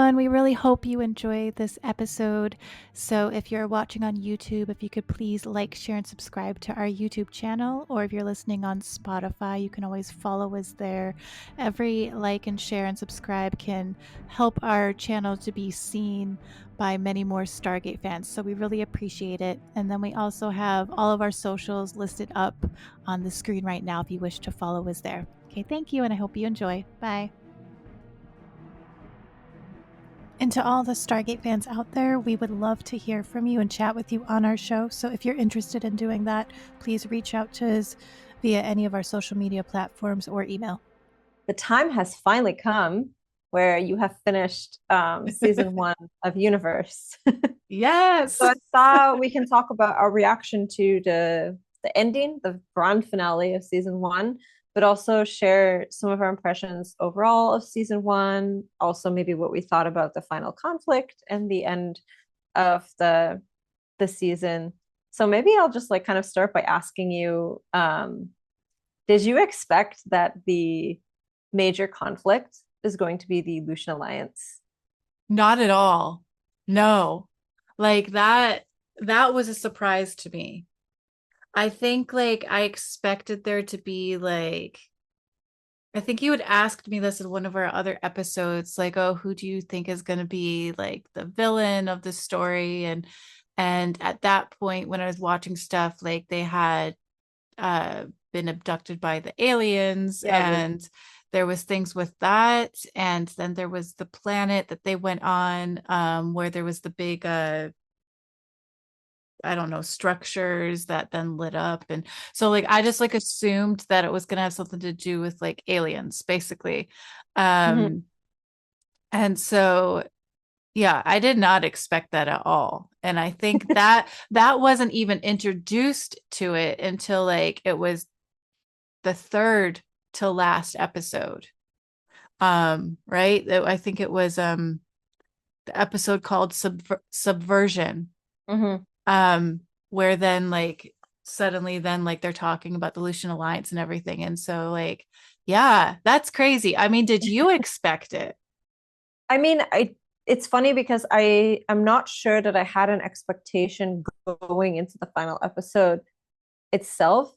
everyone. We really hope you enjoy this episode. So, if you're watching on YouTube, if you could please like, share, and subscribe to our YouTube channel, or if you're listening on Spotify, you can always follow us there. Every like and share and subscribe can help our channel to be seen by many more Stargate fans. So, we really appreciate it. And then we also have all of our socials listed up on the screen right now if you wish to follow us there. Okay, thank you, and I hope you enjoy. Bye. And to all the Stargate fans out there, we would love to hear from you and chat with you on our show. So if you're interested in doing that, please reach out to us via any of our social media platforms or email. The time has finally come where you have finished season 1 of Universe. Yes. So I thought we can talk about our reaction to the ending, the grand finale of season 1, but also share some of our impressions overall of season 1. Also, maybe what we thought about the final conflict and the end of the season. So maybe I'll just like kind of start by asking you, did you expect that the major conflict is going to be the Lucian Alliance? Not at all. No. Like that was a surprise to me. I think like I expected there to be like, I think you had asked me this in one of our other episodes, like, oh, who do you think is going to be like the villain of the story? And at that point, when I was watching stuff, like they had been abducted by the aliens, and there was things with that, and then there was the planet that they went on, where there was the big I don't know, structures that then lit up. And so like I just like assumed that it was gonna have something to do with like aliens, basically. Mhm. And so yeah, I did not expect that at all. And I think that that wasn't even introduced to it until like it was the third to last episode. Right? I think it was the episode called Subversion. Mhm. Where then like suddenly then like they're talking about the Lucian Alliance and everything. And so like, yeah, that's crazy. I mean, did you expect it? I mean, it's funny because I'm not sure that I had an expectation going into the final episode itself.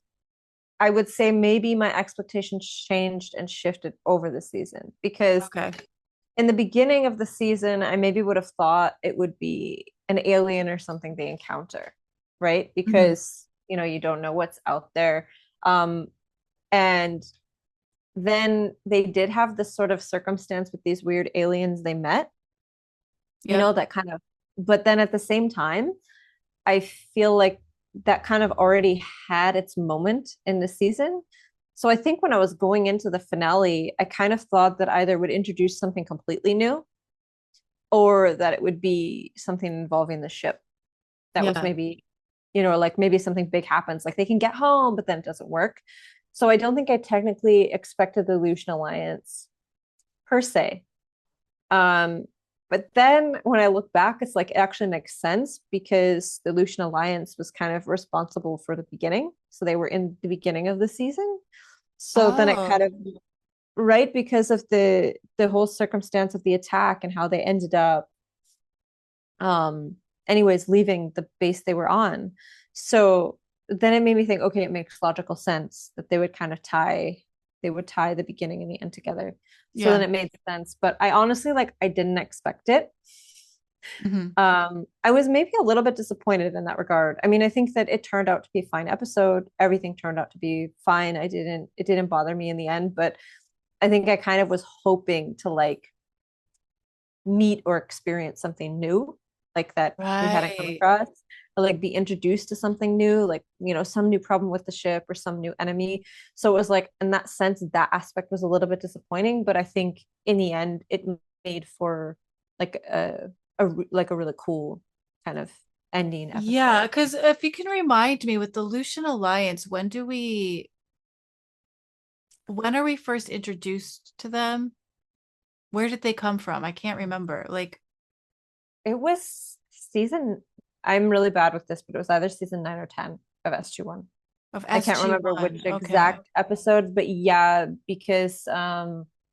I would say maybe my expectations changed and shifted over the season, because Okay. in the beginning of the season, I maybe would have thought it would be an alien or something they encounter, right? Because, you don't know what's out there. And then they did have this sort of circumstance with these weird aliens they met, Yep. that kind of, but then at the same time, I feel like that kind of already had its moment in the season. So I think when I was going into the finale, I kind of thought that either would introduce something completely new, or that it would be something involving the ship that was Yeah. maybe, like maybe something big happens, like they can get home, but then it doesn't work. So I don't think I technically expected the Lucian Alliance per se. Um, but then when I look back, it's like it actually makes sense, because the Lucian Alliance was kind of responsible for the beginning. So they were in the beginning of the season. So then it kind Oh, of, right, because of the whole circumstance of the attack and how they ended up anyways leaving the base they were on. So then it made me think, okay, it makes logical sense that they would tie the beginning and the end together. So then yeah. it made sense. But I honestly, like, I didn't expect it. Hmm. I was maybe a little bit disappointed in that regard. I mean, I think that it turned out to be a fine episode. Everything turned out to be fine. It didn't bother me in the end, but I think I kind of was hoping to like meet or experience something new, like that we hadn't come Right. across, or like be introduced to something new, like, some new problem with the ship or some new enemy. So it was like, in that sense, that aspect was a little bit disappointing, but I think in the end it made for like a really cool kind of ending Yeah, episode. because if you can remind me with the Lucian Alliance, when are we first introduced to them? Where did they come from? I can't remember. Like It was season, I'm really bad with this, but it was either season 9 or 10 of of I can't remember SG1. which Okay. exact episode, but yeah, because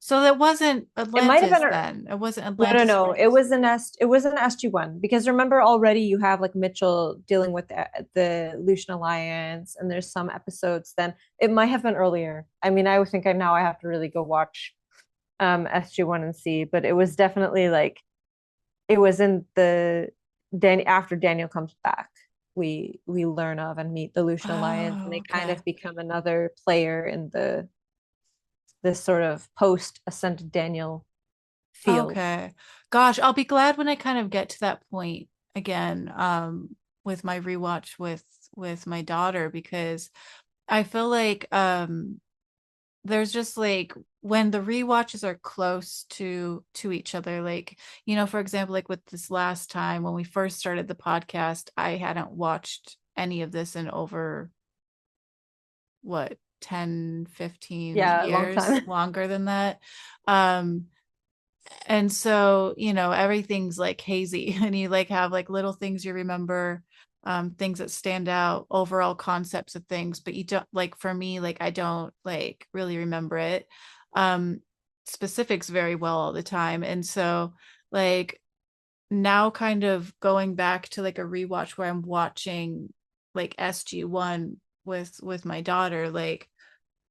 So that wasn't It might have Atlantis been then. It wasn't no, Atlantis. no. It was an SG1 because remember already you have like Mitchell dealing with the Lucian Alliance, and there's some episodes. Then it might have been earlier. I mean, I would think now I have to really go watch SG1 and see, but it was definitely like it was in the after Daniel comes back. We learn of and meet the Lucian Alliance, and Oh, they kind okay. of become another player in this sort of post ascended Daniel field. Okay. Gosh, I'll be glad when I kind of get to that point again, with my rewatch with my daughter, because I feel like there's just like when the rewatches are close to each other, like, you know, for example, like with this last time when we first started the podcast, I hadn't watched any of this in over what, 10, 15 Yeah, a long years, time. longer than that. Um, and so, you know, everything's like hazy and you like have like little things you remember, things that stand out, overall concepts of things, but you don't, like, for me, like I don't like really remember it, um specifics very well all the time. And so like now kind of going back to like a rewatch where I'm watching like SG1 with my daughter, like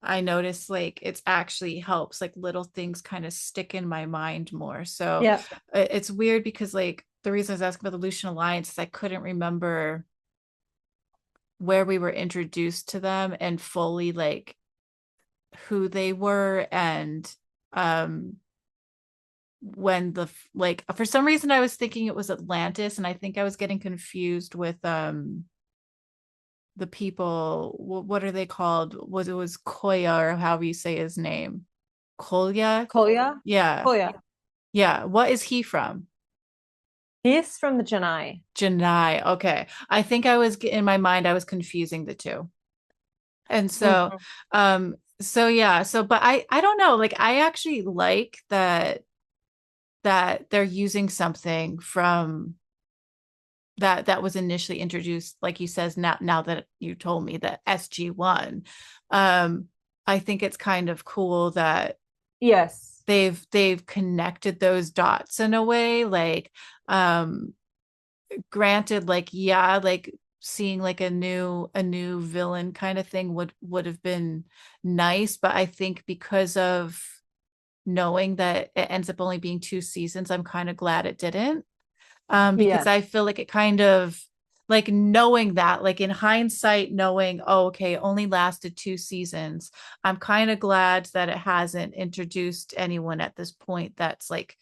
I notice like it's actually helps like little things kind of stick in my mind more. So Yeah. it's weird because like the reason I was asking about the Lucian Alliance is I couldn't remember where we were introduced to them and fully like who they were. And um when the like for some reason I was thinking it was Atlantis, and I think I was getting confused with the people, what are they called? Was it was Koya, or however you say his name? Kolya? Kolya? Yeah. Kolya. Yeah. What is he from? He's from the Janai. Janai. Okay. I think I was in my mind, I was confusing the two. And so, Mhm. so yeah, so but I don't know, like I actually like that they're using something from that was initially introduced, like you says, now that you told me that SG1. I think it's kind of cool that Yes. they've connected those dots in a way, like um granted, like yeah, like seeing like a new villain kind of thing would have been nice, but I think because of knowing that it ends up only being 2 seasons, I'm kind of glad it didn't, because Yes. I feel like it kind of, like, knowing that, like in hindsight, knowing, oh, okay, it only lasted 2 seasons. I'm kind of glad that it hasn't introduced anyone at this point that's like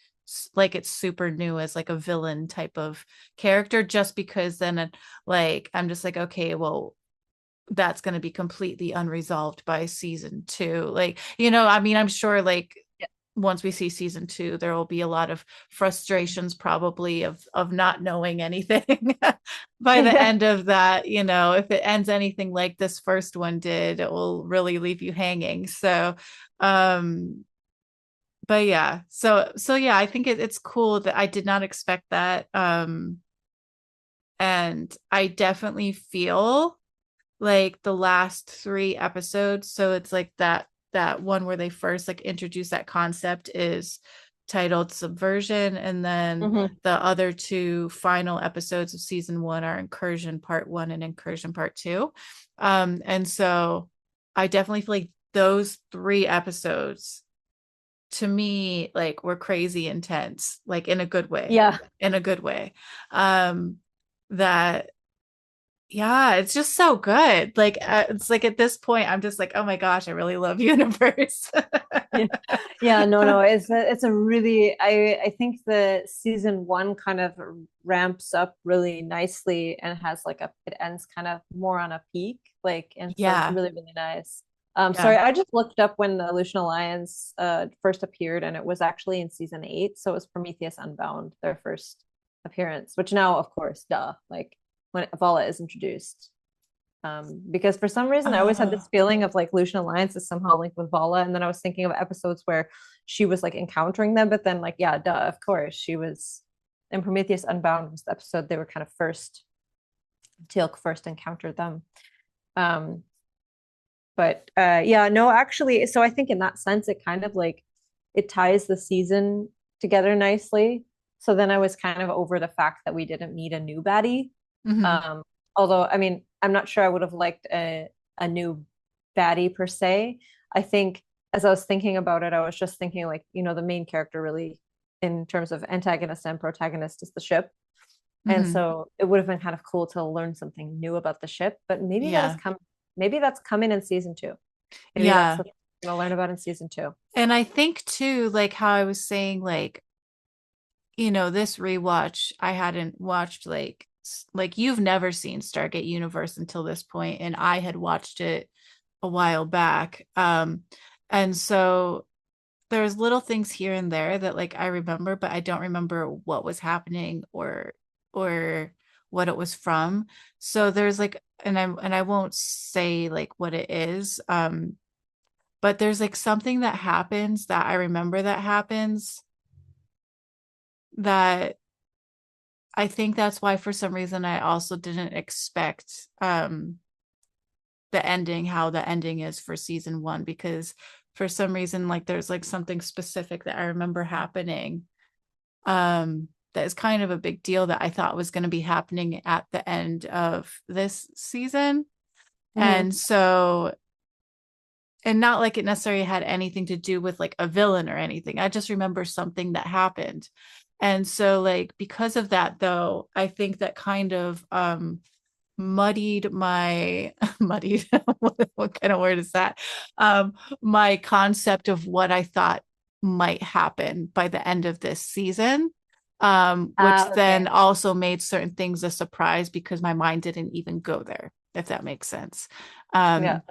it's super new as like a villain type of character, just because then like I'm just like, okay, well, that's going to be completely unresolved by season two. Like, you know, I mean, I'm sure like Yeah. once we see season two, there will be a lot of frustrations probably of not knowing anything by the Yeah. end of that. You know, if it ends anything like this first one did, it will really leave you hanging. So, um, but yeah, so yeah, I think it's cool that I did not expect that. And I definitely feel like the last 3 episodes, so it's like that one where they first like introduce that concept is titled Subversion, and then Mhm. the other two final episodes of season one are Incursion Part 1 and Incursion Part 2. And so I definitely feel like those 3 episodes to me like were crazy intense, like in a good way, Yeah. in a good way. That Yeah, it's just so good. Like it's like at this point, I'm just like, oh my gosh, I really love Universe. Yeah. Yeah, no, no. It's a really I think the season one kind of ramps up really nicely and has like it ends kind of more on a peak. Like, and so it's Yeah, really, really nice. yeah. Sorry, I just looked up when the Lucian Alliance first appeared, and it was actually in season 8. So it was Prometheus Unbound, their first appearance, which now, of course, duh, like when Vala is introduced. Because for some reason I always had Oh, this feeling of like Lucian Alliance is somehow linked with Vala, and then I was thinking of episodes where she was like encountering them, but then like yeah, duh, of course she was in Prometheus Unbound was the episode they were kind of first Teal'c first encountered them. But yeah, no, actually, so I think in that sense it kind of like it ties the season together nicely. So then I was kind of over the fact that we didn't meet a new baddie. Mhm. Although, I mean, I'm not sure I would have liked a new baddie per se. I think as I was thinking about it, I was just thinking like, the main character really in terms of antagonist and protagonist is the ship. And Mhm. so it would have been kind of cool to learn something new about the ship, but Yeah. maybe that's coming in season two. Maybe that's Yeah. something we're gonna learn about in season two. And I think too, like how I was saying, like, this rewatch, I hadn't watched like you've never seen Stargate Universe until this point, and I had watched it a while back. And so there's little things here and there that like I remember, but I don't remember what was happening or what it was from. So there's like, and I won't say like what it is. But there's like something that happens that I remember that happens that I think that's why for some reason I also didn't expect how the ending is for season 1, because for some reason like there's like something specific that I remember happening that is kind of a big deal that I thought was going to be happening at the end of this season. Mm-hmm. And so, and not like it necessarily had anything to do with like a villain or anything. I just remember something that happened. And so like because of that though, I think that kind of muddied my muddied what kind of word is that? My concept of what I thought might happen by the end of this season. Which then Okay. also made certain things a surprise because my mind didn't even go there, if that makes sense. Yeah. Um,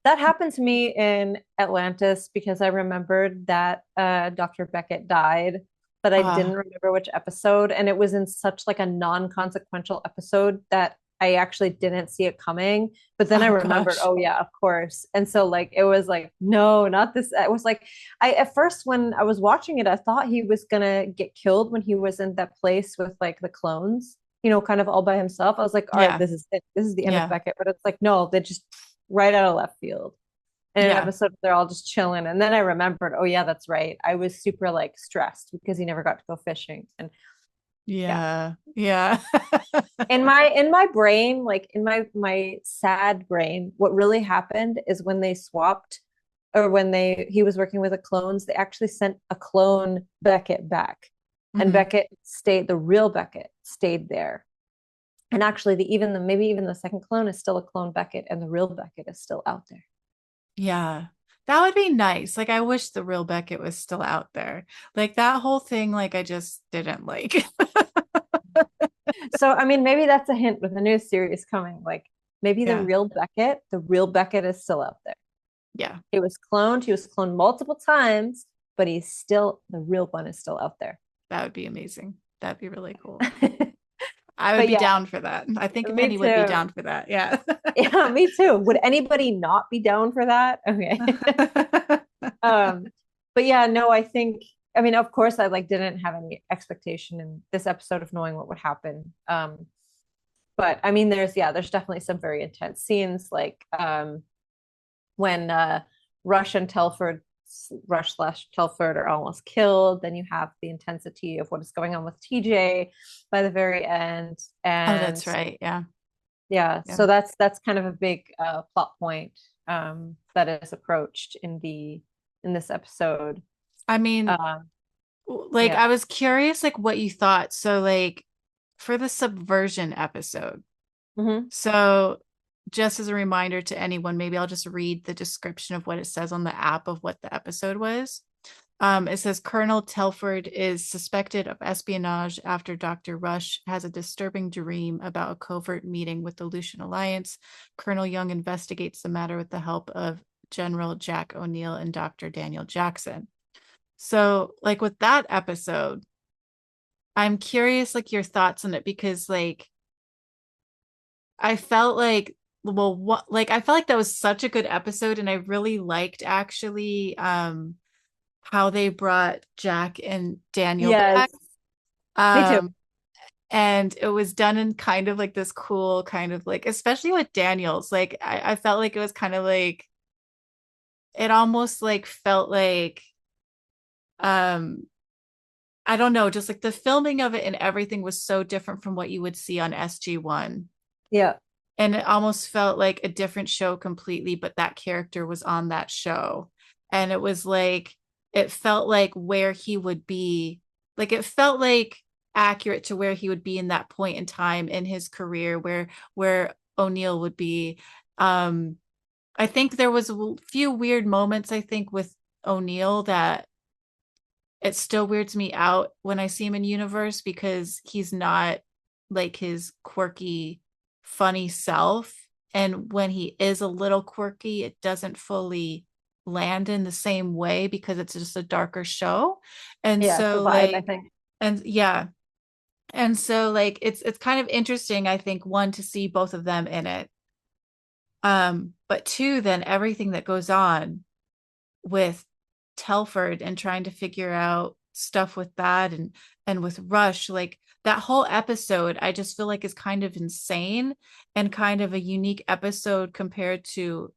That happened to me in Atlantis because I remembered that Dr. Beckett died, but I uh, didn't remember which episode. And it was in such like a non-consequential episode that I actually didn't see it coming. But then I oh remembered, gosh. oh yeah, of course. And so like it was like, no, not this. It was like I at first when I was watching it, I thought he was gonna get killed when he was in that place with like the clones, kind of all by himself. I was like, all right, Yeah. this is it. This is the end of Yeah. Beckett. But it's like, no, they just right out of left field. In an Yeah. episode, they're all just chilling. And then I remembered, oh yeah, that's right. I was super like stressed because he never got to go fishing. And yeah. Yeah. Yeah. In my brain, like in my sad brain, what really happened is when they swapped or when he was working with the clones, they actually sent a clone Beckett back. And Mhm. Beckett stayed, the real Beckett stayed there. And actually maybe even the second clone is still a clone Beckett and the real Beckett is still out there. Yeah. That would be nice. Like I wish the real Beckett was still out there. Like that whole thing, like I just didn't like. So, I mean, maybe that's a hint with a new series coming. Like maybe Yeah. the real Beckett is still out there. Yeah. He was cloned multiple times, but the real one is still out there. That would be amazing. That'd be really cool. I would But be yeah, down for that. I think me many would be too. down for that. Yeah. Yeah, me too. Would anybody not be down for that? Okay. um, but yeah, no, I mean, of course, I like didn't have any expectation in this episode of knowing what would happen. But I mean, there's definitely some very intense scenes, like when Rush and Telford, Rush/Telford are almost killed. Then you have the intensity of what is going on with TJ by the very end, Oh, and that's right. Yeah. yeah, Yeah. so that's kind of a big plot point that is approached in this episode. I mean, Um, like yeah. I was curious like what you thought. So like for the subversion episode. Hmm. So just as a reminder to anyone, maybe I'll just read the description of what it says on the app of what the episode was. It says Colonel Telford is suspected of espionage after Dr. Rush has a disturbing dream about a covert meeting with the Lucian Alliance. Colonel Young investigates the matter with the help of General Jack O'Neill and Dr. Daniel Jackson. So, like with that episode, I'm curious, like your thoughts on it, because like I felt like, well, what, like I felt like that was such a good episode, and I really liked actually how they brought Jack and Daniel Yes, back. me too. Um, and it was done in kind of like this cool kind of like, especially with Daniels, like I felt like it was kind of like it almost like felt like um I don't know, just like the filming of it and everything was so different from what you would see on SG1. Yeah. And it almost felt like a different show completely, but that character was on that show. And it was like, it felt like where he would be, like it felt like accurate to where he would be in that point in time in his career where O'Neill would be. Um, I think there was a few weird moments, I think, with O'Neill that it still weirds me out when I see him in universe because he's not like his quirky, funny self. And when he is a little quirky, it doesn't fully land in the same way because it's just a darker show. And Yeah, it's the so vibe, I like, think. and yeah. And so like it's kind of interesting, I think, one, to see both of them in it. But two, then everything that goes on with Telford and trying to figure out stuff with that and with Rush, like that whole episode I just feel like is kind of insane and kind of a unique episode compared to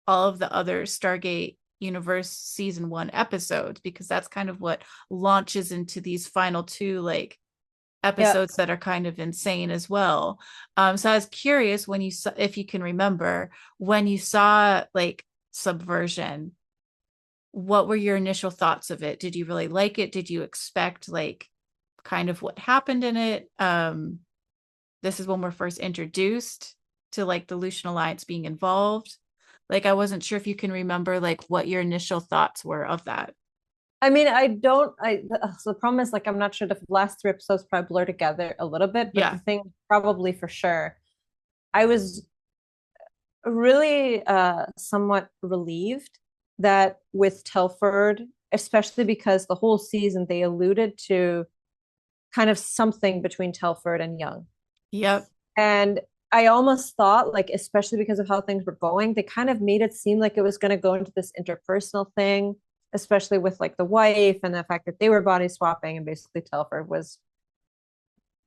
all of the other Stargate Universe season 1 episodes, because that's kind of what launches into these final two like Yeah. episodes that are kind of insane as well. So I was curious when you saw, if you can remember when you saw like Subversion, what were your initial thoughts of it? Did you really like it? Did you expect like kind of what happened in it? This is when we're first introduced to like the Lucian Alliance being involved. Like I wasn't sure if you can remember like what your initial thoughts were of that. I mean, I don't. So the problem is, like, I'm not sure, the last three episodes probably blur together a little bit, but the Yeah. thing, probably for sure, I was really somewhat relieved that with Telford, especially because the whole season they alluded to kind of something between Telford and Young. Yep. And I almost thought, like, especially because of how things were going, they kind of made it seem like it was going to go into this interpersonal thing, especially with like the wife and the fact that they were body swapping, and basically Telford was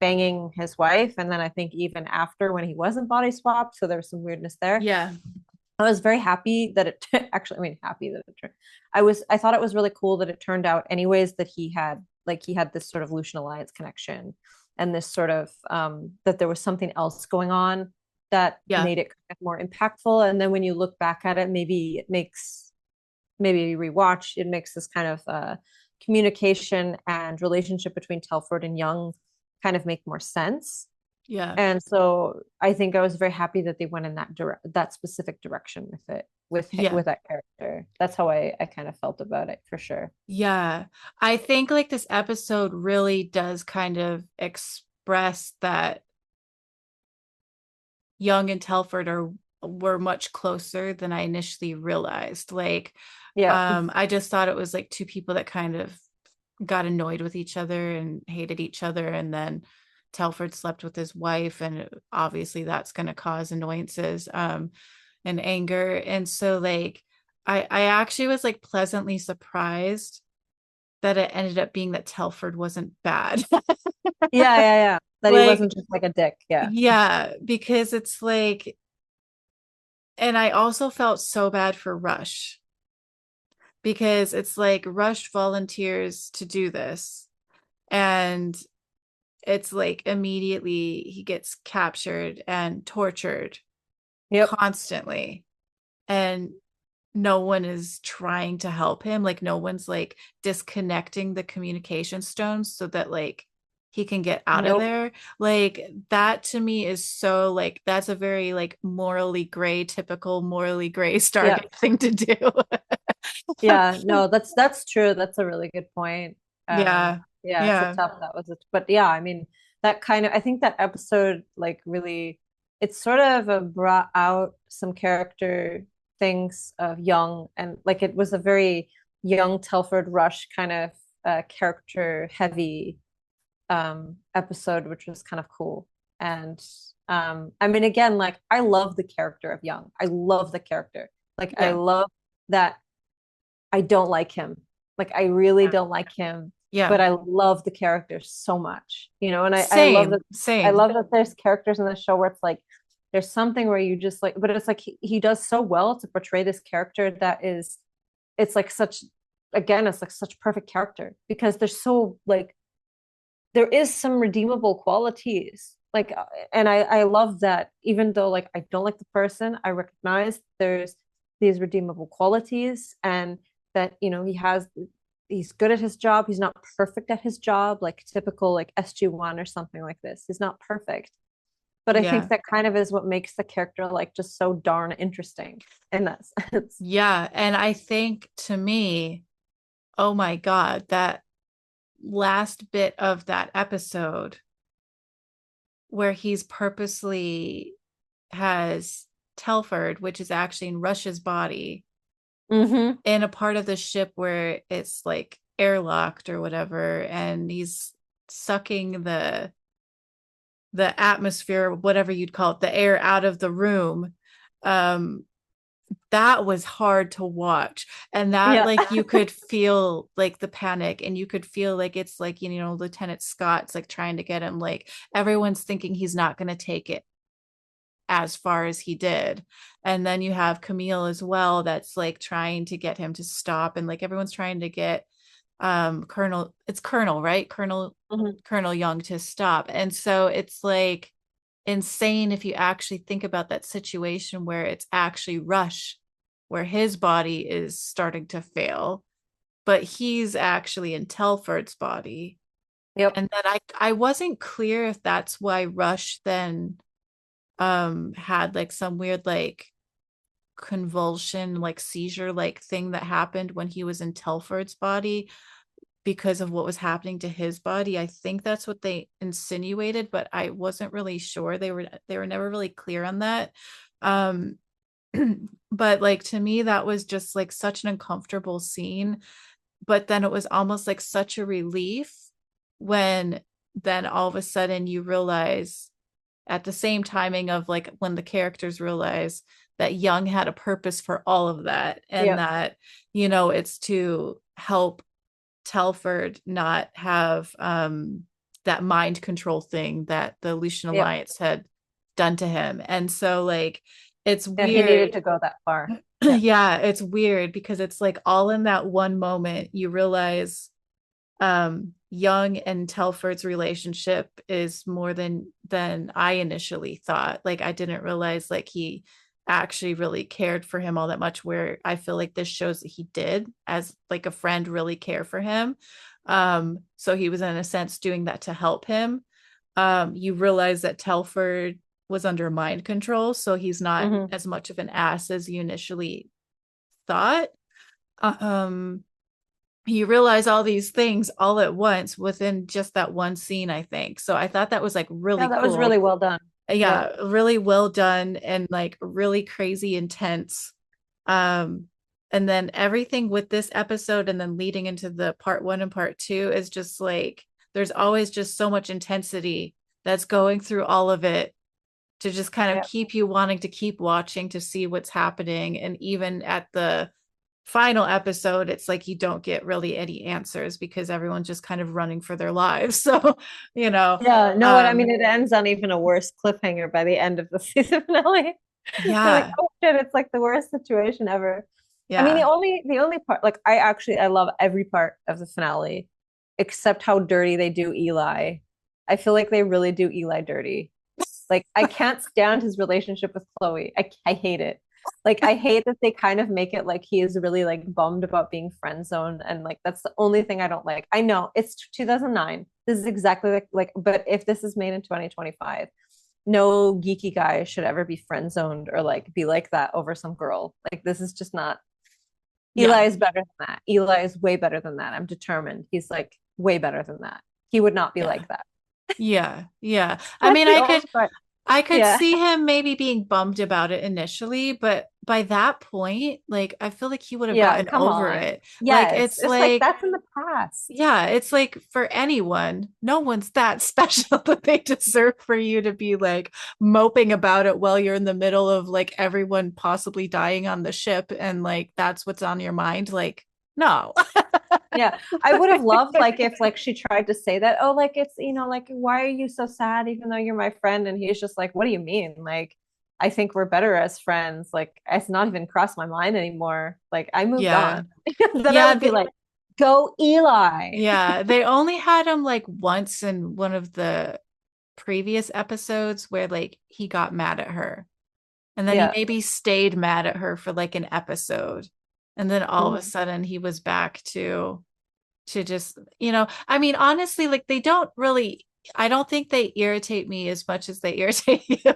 banging his wife. And then I think even after, when he wasn't body swapped, so there was some weirdness there. Yeah. I was very happy that it actually, I mean, happy that it turned. I thought it was really cool that it turned out, anyways, that he had this sort of Lucian Alliance connection, and this sort of that there was something else going on that Yeah. made it kind of more impactful. And then when you look back at it, maybe it makes, maybe rewatch, it makes this kind of communication and relationship between Telford and Young kind of make more sense. Yeah. And so I think I was very happy that they went in that specific direction with it, Yeah. with that character. That's how I kind of felt about it, for sure. Yeah. I think like this episode really does kind of express that Young and Telford were much closer than I initially realized. Like, Yeah. I just thought it was like two people that kind of got annoyed with each other and hated each other, and then Telford slept with his wife, and obviously that's going to cause annoyances and anger. And so like I actually was like pleasantly surprised that it ended up being that Telford wasn't bad. Yeah, yeah, yeah. That he Like, wasn't just like a dick. Yeah. yeah, because it's like, and I also felt so bad for Rush because it's like Rush volunteers to do this, and it's like immediately he gets captured and tortured Yep. constantly, and no one is trying to help him. Like no one's like disconnecting the communication stones so that like he can get out of Nope. there. Like that to me is so like that's a very like morally gray, typical morally gray Yeah. Stargate thing to do. Yeah. No, that's true. That's a really good point. Yeah. Yeah, it's a Yeah. tough, that was it. But yeah, I mean, that kind of, I think that episode like really, it sort of brought out some character things of Young, and like it was a very Young Telford Rush kind of character heavy episode, which was kind of cool. And I mean, again, like I love the character of Young. I love the character. Like I Yeah. love that. I don't like him. Like I really Yeah. don't like him, Yeah. but I love the character so much, you know. And I love that. Same. I Same. love that there's characters in the show where it's like there's something where you just like, but it's like he does so well to portray this character that is, it's like such again, it's like such perfect character because they're so like there is some redeemable qualities. Like, and I love that even though like I don't like the person, I recognize there's these redeemable qualities and that, you know, he's good at his job. He's not perfect at his job, like typical like SG1 or something like this. He's not perfect. But I Yeah. think that kind of is what makes the character like just so darn interesting in that sense. Yeah. And I think to me, oh my God, that last bit of that episode where he's purposely has Telford, which is actually in Rush's body, Mm-hmm. in a part of the ship where it's like airlocked or whatever, and he's sucking the atmosphere, whatever you'd call it, the air out of the room. Um, that was hard to watch. And that Yeah. like you could feel like the panic and you could feel like it's like, you know, Lieutenant Scott's like trying to get him, like everyone's thinking he's not going to take it as far as he did. And then you have Camille as well that's like trying to get him to stop, and like everyone's trying to get Colonel, right? Mm-hmm. Colonel Young to stop. And so it's like insane if you actually think about that situation where it's actually Rush, where his body is starting to fail, but he's actually in Telford's body. Yep. And then I wasn't clear if that's why Rush then had like some weird like convulsion like seizure like thing that happened when he was in Telford's body because of what was happening to his body. I think that's what they insinuated, but I wasn't really sure. They were never really clear on that. Um but like to me that was just like such an uncomfortable scene, but then it was almost like such a relief when then all of a sudden you realize at the same timing of like when the characters realize that Young had a purpose for all of that, and Yep. that, you know, it's to help Telford not have that mind control thing that the Lucian Yep. Alliance had done to him. And so like it's Yeah, he weird. needed to go that far. Yeah. Yeah, it's weird because it's like all in that one moment you realize Young and Telford's relationship is more than I initially thought. Like I didn't realize like he actually really cared for him all that much, where I feel like this shows that he did as like a friend really care for him. So he was in a sense doing that to help him. You realize that Telford was under mind control, so he's not Mm-hmm. as much of an ass as you initially thought. Um you realize all these things all at once within just that one scene, I think. So I thought that was like Yeah, really that was really cool. well done. Yeah. Yeah, really well done and like really crazy intense. Um, and then everything with this episode and then leading into the part one and part two is just like there's always just so much intensity that's going through all of it to just kind of Yeah. keep you wanting to keep watching to see what's happening. And even at the final episode, it's like you don't get really any answers because everyone's just kind of running for their lives. So, you know, Yeah. No, what I mean, um, it ends on even a worse cliffhanger by the end of the season finale. You're like, yeah, oh shit, it's like the worst situation ever. I mean, yeah. the only part, like I love every part of the finale, except how dirty they do Eli. I feel like they really do Eli dirty. Like I can't stand his relationship with Chloe. I hate it. Like I hate that they kind of make it like he is really like bummed about being friend zoned, and like that's the only thing I don't like. I know it's 2009. This is exactly like but if this is made in 2025, no geeky guy should ever be friend zoned or like be like that over some girl. Like this is just not. Eli Yeah, is better than that. Eli is way better than that. I'm determined. He's like way better than that. He would not be yeah, like that. yeah, yeah. I That's mean, the only part. I could Yeah. see him maybe being bummed about it initially, but by that point, like I feel like he would have Yeah, gotten come over on. it. Like Yes. it's It's like like that's in the past. yeah, it's like for anyone, no one's that special that they deserve for you to be like moping about it while you're in the middle of like everyone possibly dying on the ship and like that's what's on your mind. Like, no. Yeah. I would have loved like if like she tried to say that, oh, like it's, you know, like why are you so sad even though you're my friend? And he's just like, what do you mean? Like, I think we're better as friends. Like, it's not even crossed my mind anymore. Like, I moved Yeah. on. Then I Yeah, would be like, Go Eli. Yeah, they only had him like once in one of the previous episodes where like he got mad at her. And then he Yeah. maybe stayed mad at her for like an episode. And then all of a Mhm. sudden he was back to just, I mean, honestly, like they don't really, I don't think they irritate me as much as they irritate you.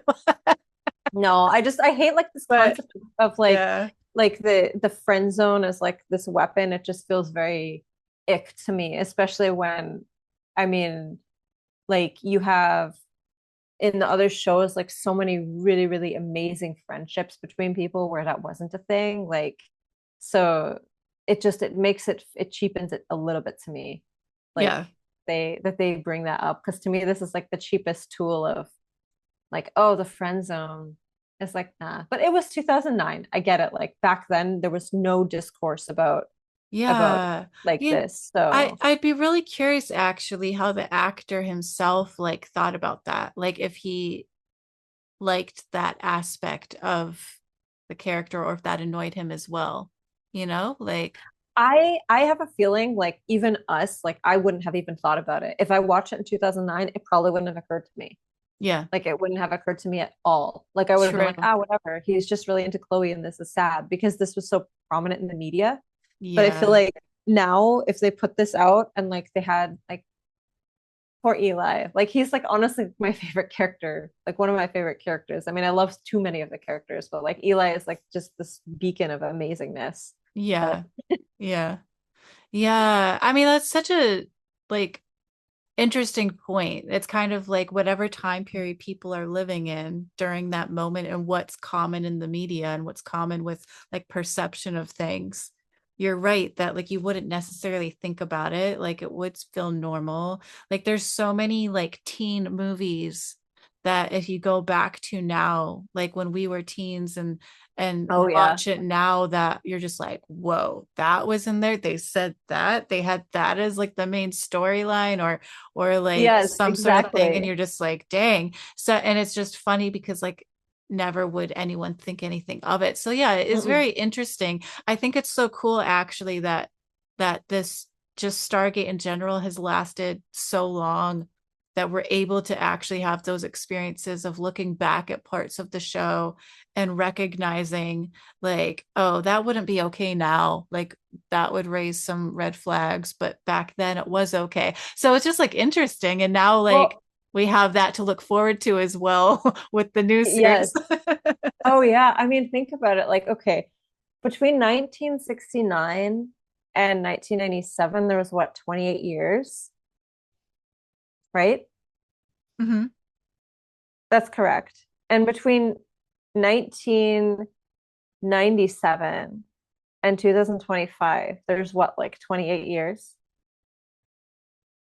No, I hate like this But concept of yeah. like the friend zone as like this weapon. It just feels very ick to me, especially when I mean like you have in the other shows like so many really, really amazing friendships between people where that wasn't a thing. Like so it makes it cheapens it a little bit to me. Like Yeah. they bring that up because to me this is like the cheapest tool of like, oh, the friend zone. It's like, nah. But it was 2009. I get it. Like back then there was no discourse about Yeah. like You this. So I'd be really curious actually how the actor himself like thought about that. Like if he liked that aspect of the character or if that annoyed him as well. Like I have a feeling like even us, like I wouldn't have even thought about it. If I watched it in 2009, it probably wouldn't have occurred to me. yeah, Like it wouldn't have occurred to me at all. Like I would have been true. like, ah, whatever. He's just really into Chloe and this is sad because this was so prominent in the media. But I feel Yeah. like now if they put this out and like they had like poor Eli, like he's like honestly my favorite character, like one of my favorite characters. I mean, I love too many of the characters, but like Eli is like just this beacon of amazingness. But Yeah. Yeah. Yeah. I mean, that's such a like interesting point. It's kind of like whatever time period people are living in during that moment and what's common in the media and what's common with like perception of things. You're right that like you wouldn't necessarily think about it. Like it would feel normal. Like there's so many like teen movies that if you go back to now, like when we were teens and oh yeah. watch it now that you're just like, whoa, that was in there. They said that. They had that as like the main storyline or like Yes, some sort of thing. And exactly. you're just like, dang. So, and it's just funny because like never would anyone think anything of it. So yeah, it's Mm-mm. very interesting. I think it's so cool actually that this just Stargate in general has lasted so long that we're able to actually have those experiences of looking back at parts of the show and recognizing like, oh, that wouldn't be okay now. Like that would raise some red flags, but back then it was okay. So it's just like interesting. And now like Well, we have that to look forward to as well with the new series. yes. Oh yeah. I mean, think about it. Like, okay, between 1969 and 1997, there was what, 28 years, right? Mhm. That's correct. And between 1997 and 2025, there's what, like 28 years?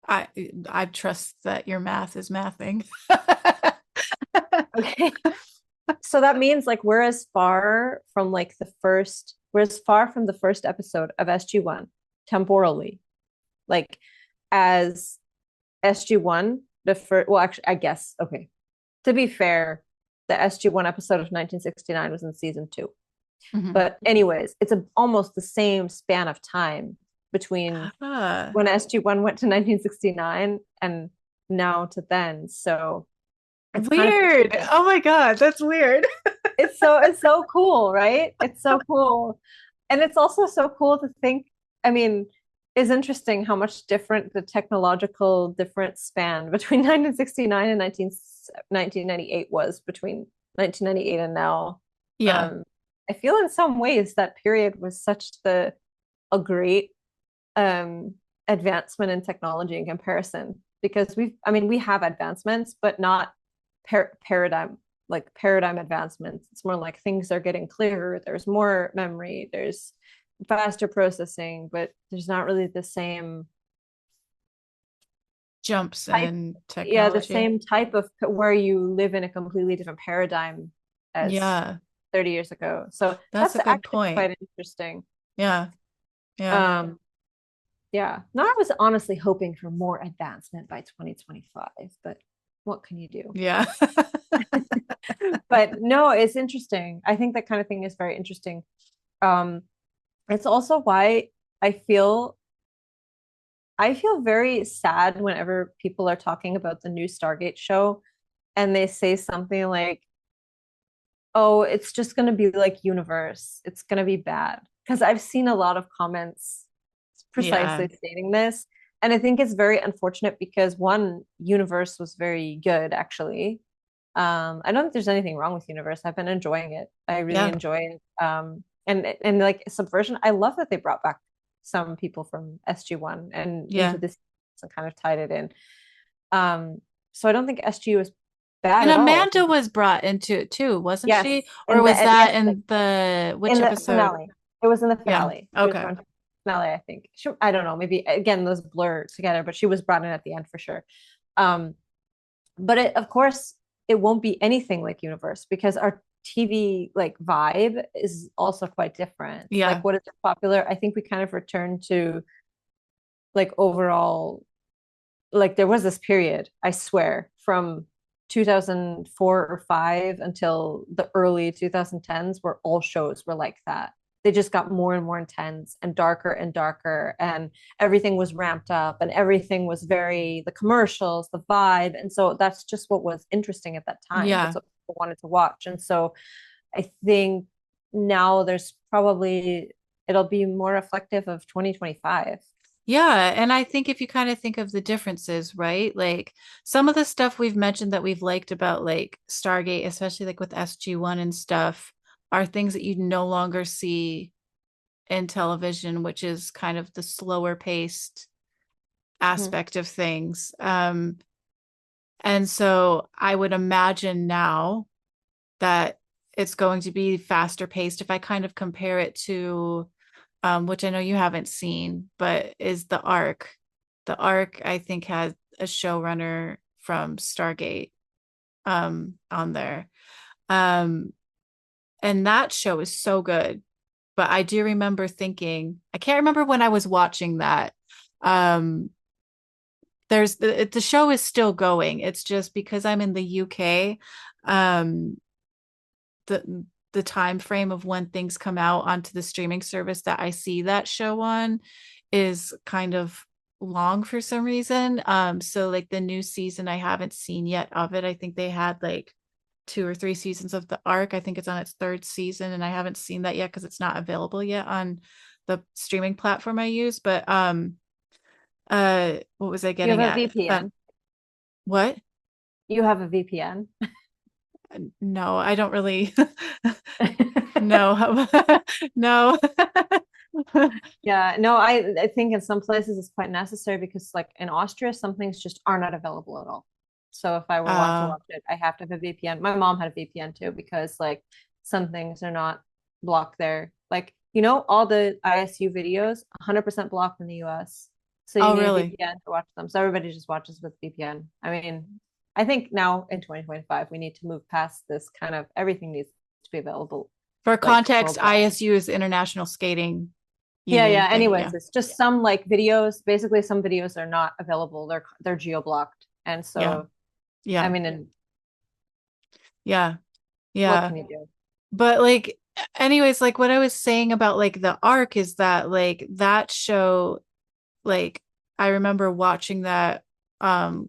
I I trust that your math is mathing. Okay. So that means like we're as far from like we're as far from the first episode of SG1 temporally, like as SG1, the first, well, actually, I guess, okay. To be fair, the SG1 episode of 1969 was in season two. Mhm. But anyways, it's almost the same span of time between Ah, when SG1 went to 1969 and now to then. So it's kind of weird. interesting. Oh my God, that's weird. It's so cool, right? It's so cool. And it's also so cool to think, I mean, is interesting how much different the technological difference span between 1969 and 1998 was between 1998 and now. Yeah. I feel in some ways that period was such a great um, advancement in technology in comparison because I mean, we have advancements, but not paradigm like paradigm advancements. It's more like things are getting clearer. There's more memory. There's faster processing, but there's not really the same Jumps type. in Yeah, the technology. same type of where you live in a completely different paradigm as Yeah, 30 years ago. So that's that's a good actually point. quite interesting. Yeah. Yeah. Um, yeah. Now I was honestly hoping for more advancement by 2025, but what can you do? Yeah. But no, it's interesting. I think that kind of thing is very interesting. Um, it's also why I feel I feel very sad whenever people are talking about the new Stargate show and they say something like, oh, it's just going to be like Universe. It's going to be bad. Because I've seen a lot of comments Yeah. precisely stating this. And I think it's very unfortunate because one, Universe was very good, actually. I don't think there's anything wrong with Universe. I've been enjoying it. I really Yeah. enjoy it. And like Subversion, I love that they brought back some people from SG1 and into Yeah. this and kind of tied it in. So I don't think SGU is bad And at all. I Amanda think was brought into it too, wasn't yes, she? Or in the was that yes, in the which in the episode? finale. It was in the Yeah. finale. She was Okay. brought in the finale, I think. I don't know. Maybe again those blur together, but she was brought in at the end for sure. Um, but of course, it won't be anything like Universe because our TV like vibe is also quite different. Yeah. Like what is popular? I think we kind of returned to like overall, like there was this period, I swear, from 2004 or 5 until the early 2010s where all shows were like that. They just got more and more intense and darker, and everything was ramped up, and everything was very the commercials, the vibe. And so that's just what was interesting at that time. That's Yeah. what people wanted to watch. And so I think now there's probably it'll be more reflective of 2025. Yeah, and I think if you kind of think of the differences, right? Like some of the stuff we've mentioned that we've liked about like Stargate, especially like with SG1 and stuff, are things that you no longer see in television, which is kind of the slower paced Mhm. aspect of things. And so I would imagine now that it's going to be faster paced. If I kind of compare it to, which I know you haven't seen, but is the Ark. The Ark, I think, has a showrunner from Stargate on there. Um, and that show is so good. But I do remember thinking, I can't remember when I was watching that. Um, there's the show is still going. It's just because I'm in the UK, um, the time frame of when things come out onto the streaming service that I see that show on is kind of long for some reason. So like the new season I haven't seen yet of it. I think they had like 2 or 3 seasons of the arc. I think it's on its third season, and I haven't seen that yet because it's not available yet on the streaming platform I use. But what was I You have getting a at? VPN. What? You have a VPN. No, I don't really. No, no. Yeah, no, I think in some places it's quite necessary because like in Austria, some things just are not available at all. So if I were want to Uh, watch it, I have to have a VPN. My mom had a VPN too because like some things are not blocked there. Like, all the ISU videos, 100% blocked in the US. So you oh, need a really? VPN to watch them. So everybody just watches with VPN. I mean, I think now in 2025, we need to move past this kind of everything needs to be available For like context, worldwide. ISU is International Skating Yeah, Union yeah. thing. Anyways, Yeah. it's just some like videos. Basically, some videos are not available. They're geo blocked, and Yeah. so I Yeah. mean, and Yeah. what Yeah. can you do? But like, anyways, like what I was saying about like the arc is that like that show, like I remember watching that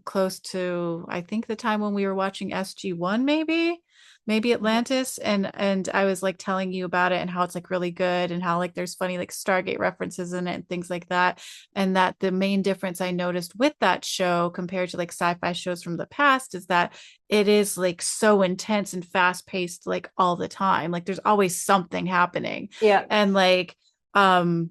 close to I think the time when we were watching SG1 maybe Mhm. Atlantis, and I was like telling you about it and how it's like really good and how like there's funny like Stargate references in it and things like that, and that the main difference I noticed with that show compared to like sci-fi shows from the past is that it is like so intense and fast paced like all the time, like there's always something happening, Yeah, and like um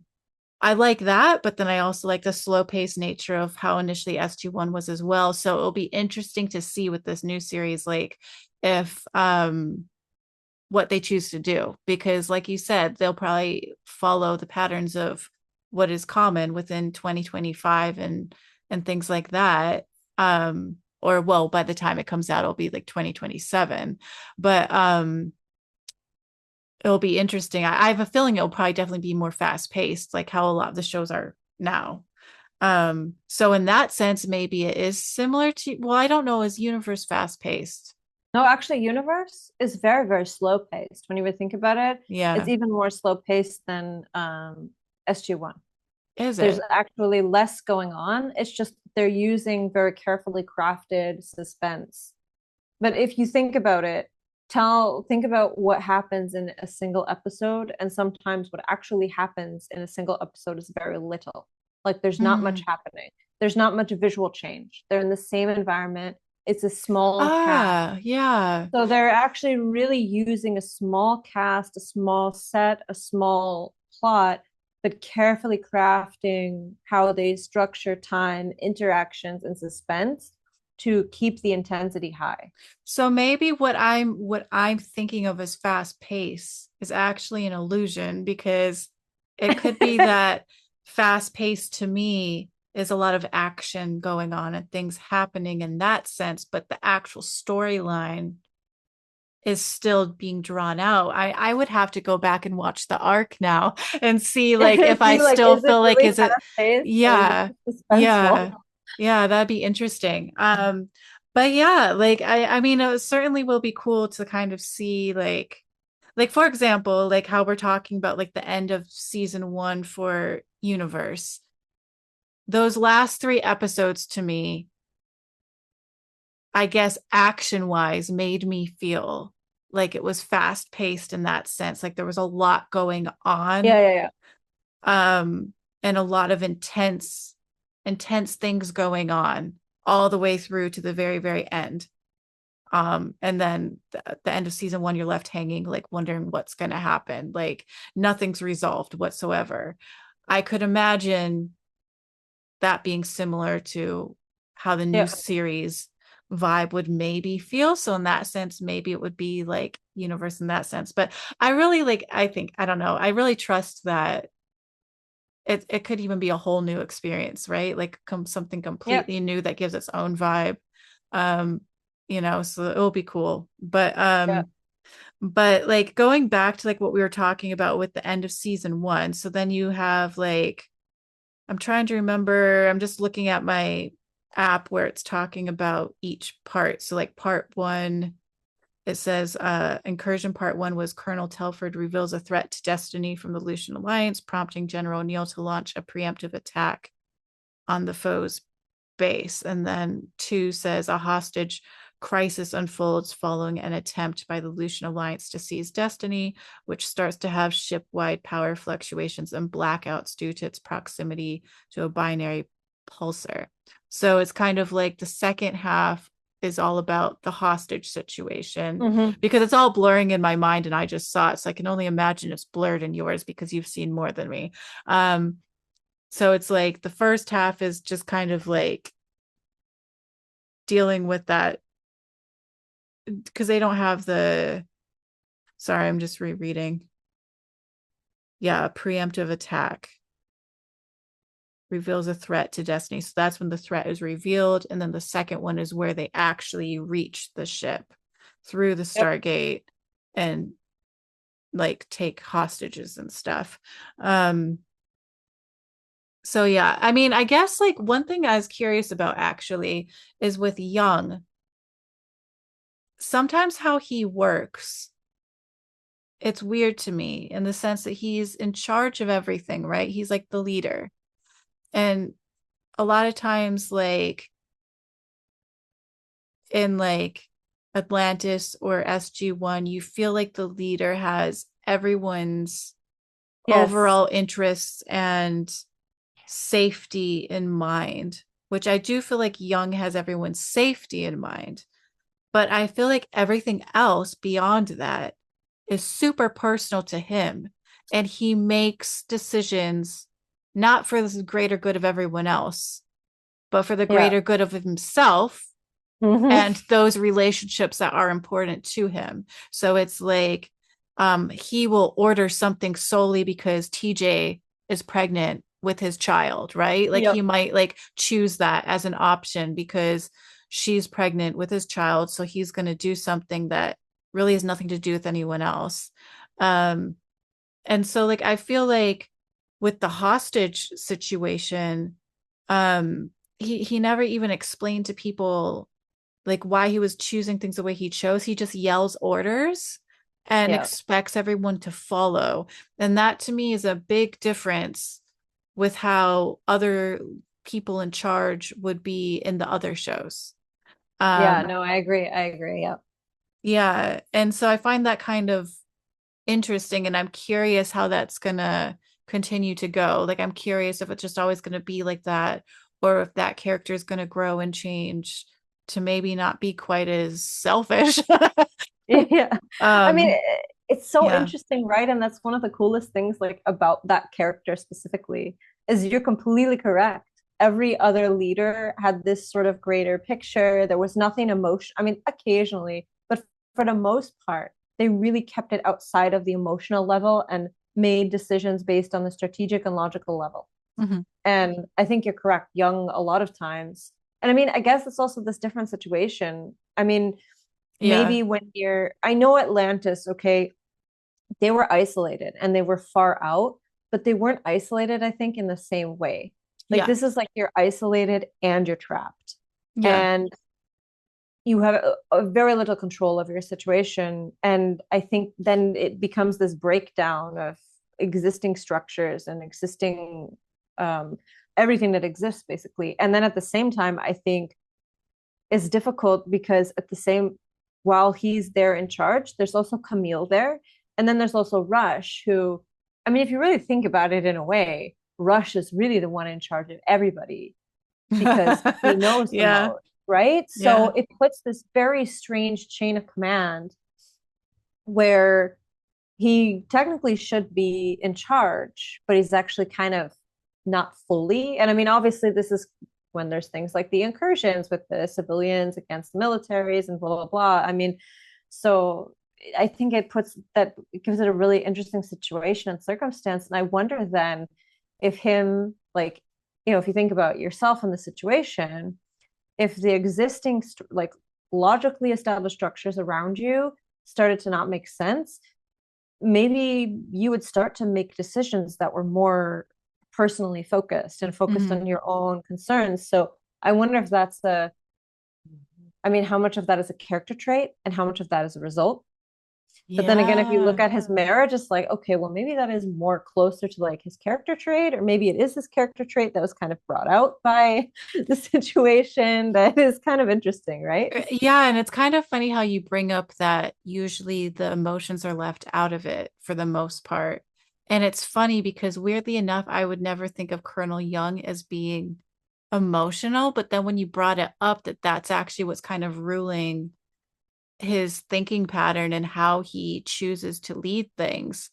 I like that, but then I also like the slow paced nature of how initially SG1 was as well. So it'll be interesting to see with this new series, like if what they choose to do, because like you said, they'll probably follow the patterns of what is common within 2025 and things like that. Or well, by the time it comes out, it'll be like 2027. But it'll be interesting. I have a feeling it'll probably definitely be more fast paced, like how a lot of the shows are now. So in that sense, maybe it is similar to, well, I don't know, is Universe fast paced? no, actually, Universe is very, very slow paced. When you would think about it, it's Yeah. even more slow paced than SG1. Is There's it? actually less going on. It's just they're using very carefully crafted suspense. But if you think about it, think about what happens in a single episode, and sometimes what actually happens in a single episode is very little. Like there's not much Mm. happening. There's not much visual change. They're in the same environment. It's a small cast. Ah, yeah. So they're actually really using a small cast, a small set, a small plot, but carefully crafting how they structure time, interactions, and suspense to keep the intensity high. So maybe what I'm thinking of as fast pace is actually an illusion, because it could be that fast pace to me is a lot of action going on and things happening in that sense, but the actual storyline is still being drawn out. I would have to go back and watch the arc now and see like if I See, like, still is it feel like, really is it, fast paced or is it yeah, just yeah, suspenseful? yeah, that'd be interesting. But yeah, like I mean, it certainly will be cool to kind of see like for example, like how we're talking about like the end of season one for Universe. Those last three episodes to me, I guess action wise, made me feel like it was fast paced in that sense. Like there was a lot going Yeah, on, yeah, yeah. um, and a lot of intense things going on all the way through to the very, very end. And then the end of season one, you're left hanging, like wondering what's going to happen. Like nothing's resolved whatsoever. I could imagine that being similar to how the new Yeah. series vibe would maybe feel. So in that sense, maybe it would be like Universe in that sense. But I really like, I think, I don't know, I really trust that it could even be a whole new experience, right? Like something Yeah. completely new that gives its own vibe. Um, so it will be cool. Yeah. But like going back to like what we were talking about with the end of season one, so then you have like, I'm trying to remember. I'm just looking at my app where it's talking about each part. So, like part one, it says incursion part one was Colonel Telford reveals a threat to Destiny from the Lucian Alliance, prompting General O'Neill to launch a preemptive attack on the foe's base. And then two says a hostage crisis unfolds following an attempt by the Lucian Alliance to seize Destiny, which starts to have ship-wide power fluctuations and blackouts due to its proximity to a binary pulsar. So it's kind of like the second half is all about the hostage situation, Mm-hmm. because it's all blurring in my mind and I just saw it. So I can only imagine it's blurred in yours because you've seen more than me. So it's like the first half is just kind of like dealing with that, because they don't have the, sorry, I'm just rereading. Yeah, preemptive attack reveals a threat to Destiny. So that's when the threat is revealed. And then the second one is where they actually reach the ship through the Yep. Stargate and like take hostages and stuff. So yeah, I mean, I guess like one thing I was curious about actually is with Young, sometimes how he works, it's weird to me in the sense that he's in charge of everything, right? He's like the leader. And a lot of times, like in like Atlantis or SG1, you feel like the leader has everyone's Yes. overall interests and safety in mind, which I do feel like Young has everyone's safety in mind. But I feel like everything else beyond that is super personal to him. And he makes decisions not for the greater good of everyone else, but for the Yeah. greater good of himself Mm-hmm. and those relationships that are important to him. So it's like he will order something solely because TJ is pregnant with his child, right? Like he Yep. might like choose that as an option because she's pregnant with his child, so he's going to do something that really has nothing to do with anyone else. Um and so like I feel like with the hostage situation, he never even explained to people like why he was choosing things the way he chose. He just yells orders and Yeah. expects everyone to follow. And that to me is a big difference with how other people in charge would be in the other shows. Yeah, no, I agree. Yeah. Yeah. And so I find that kind of interesting, and I'm curious how that's gonna continue to go. Like, I'm curious if it's just always gonna be like that, or if that character is gonna grow and change to maybe not be quite as selfish. Yeah. I mean, um, it's so yeah. interesting, right? And that's one of the coolest things like about that character specifically is you're completely correct. Every other leader had this sort of greater picture. There was nothing emotion. I mean, occasionally, but for the most part, they really kept it outside of the emotional level and made decisions based on the strategic and logical level. Mhm. And I think you're correct, young a lot of times. And I mean, I guess it's also this different situation. I mean, Yeah. maybe when I know Atlantis, okay, they were isolated and they were far out, but they weren't isolated, I think, in the same way. Like Yeah. this is like you're isolated and you're trapped. Yeah. And you have a very little control of your situation. And I think then it becomes this breakdown of existing structures and existing everything that exists, basically. And then at the same time, I think it's difficult because while he's there in charge, there's also Camille there. And then there's also Rush, who, I mean, if you really think about it in a way, Rush is really the one in charge of everybody because he knows the Yeah. most, right? So Yeah. it puts this very strange chain of command where he technically should be in charge, but he's actually kind of not fully. And I mean, obviously, this is when there's things like the incursions with the civilians against the militaries and blah, blah, blah. I mean, so I think it gives it a really interesting situation and circumstance. And I wonder then if him, like, if you think about yourself in the situation, if the existing, like, logically established structures around you started to not make sense, maybe you would start to make decisions that were more personally focused and focused Mhm. on your own concerns. So I wonder if I mean, how much of that is a character trait and how much of that is a result. But then again, if you look Yeah. at his marriage, it's like, okay, well, maybe that is more closer to like his character trait, or maybe it is his character trait that was kind of brought out by the situation. That is kind of interesting, right? Yeah, and it's kind of funny how you bring up that usually the emotions are left out of it for the most part. And it's funny because weirdly enough, I would never think of Colonel Young as being emotional, but then when you brought it up that that's actually what's kind of ruling his thinking pattern and how he chooses to lead things.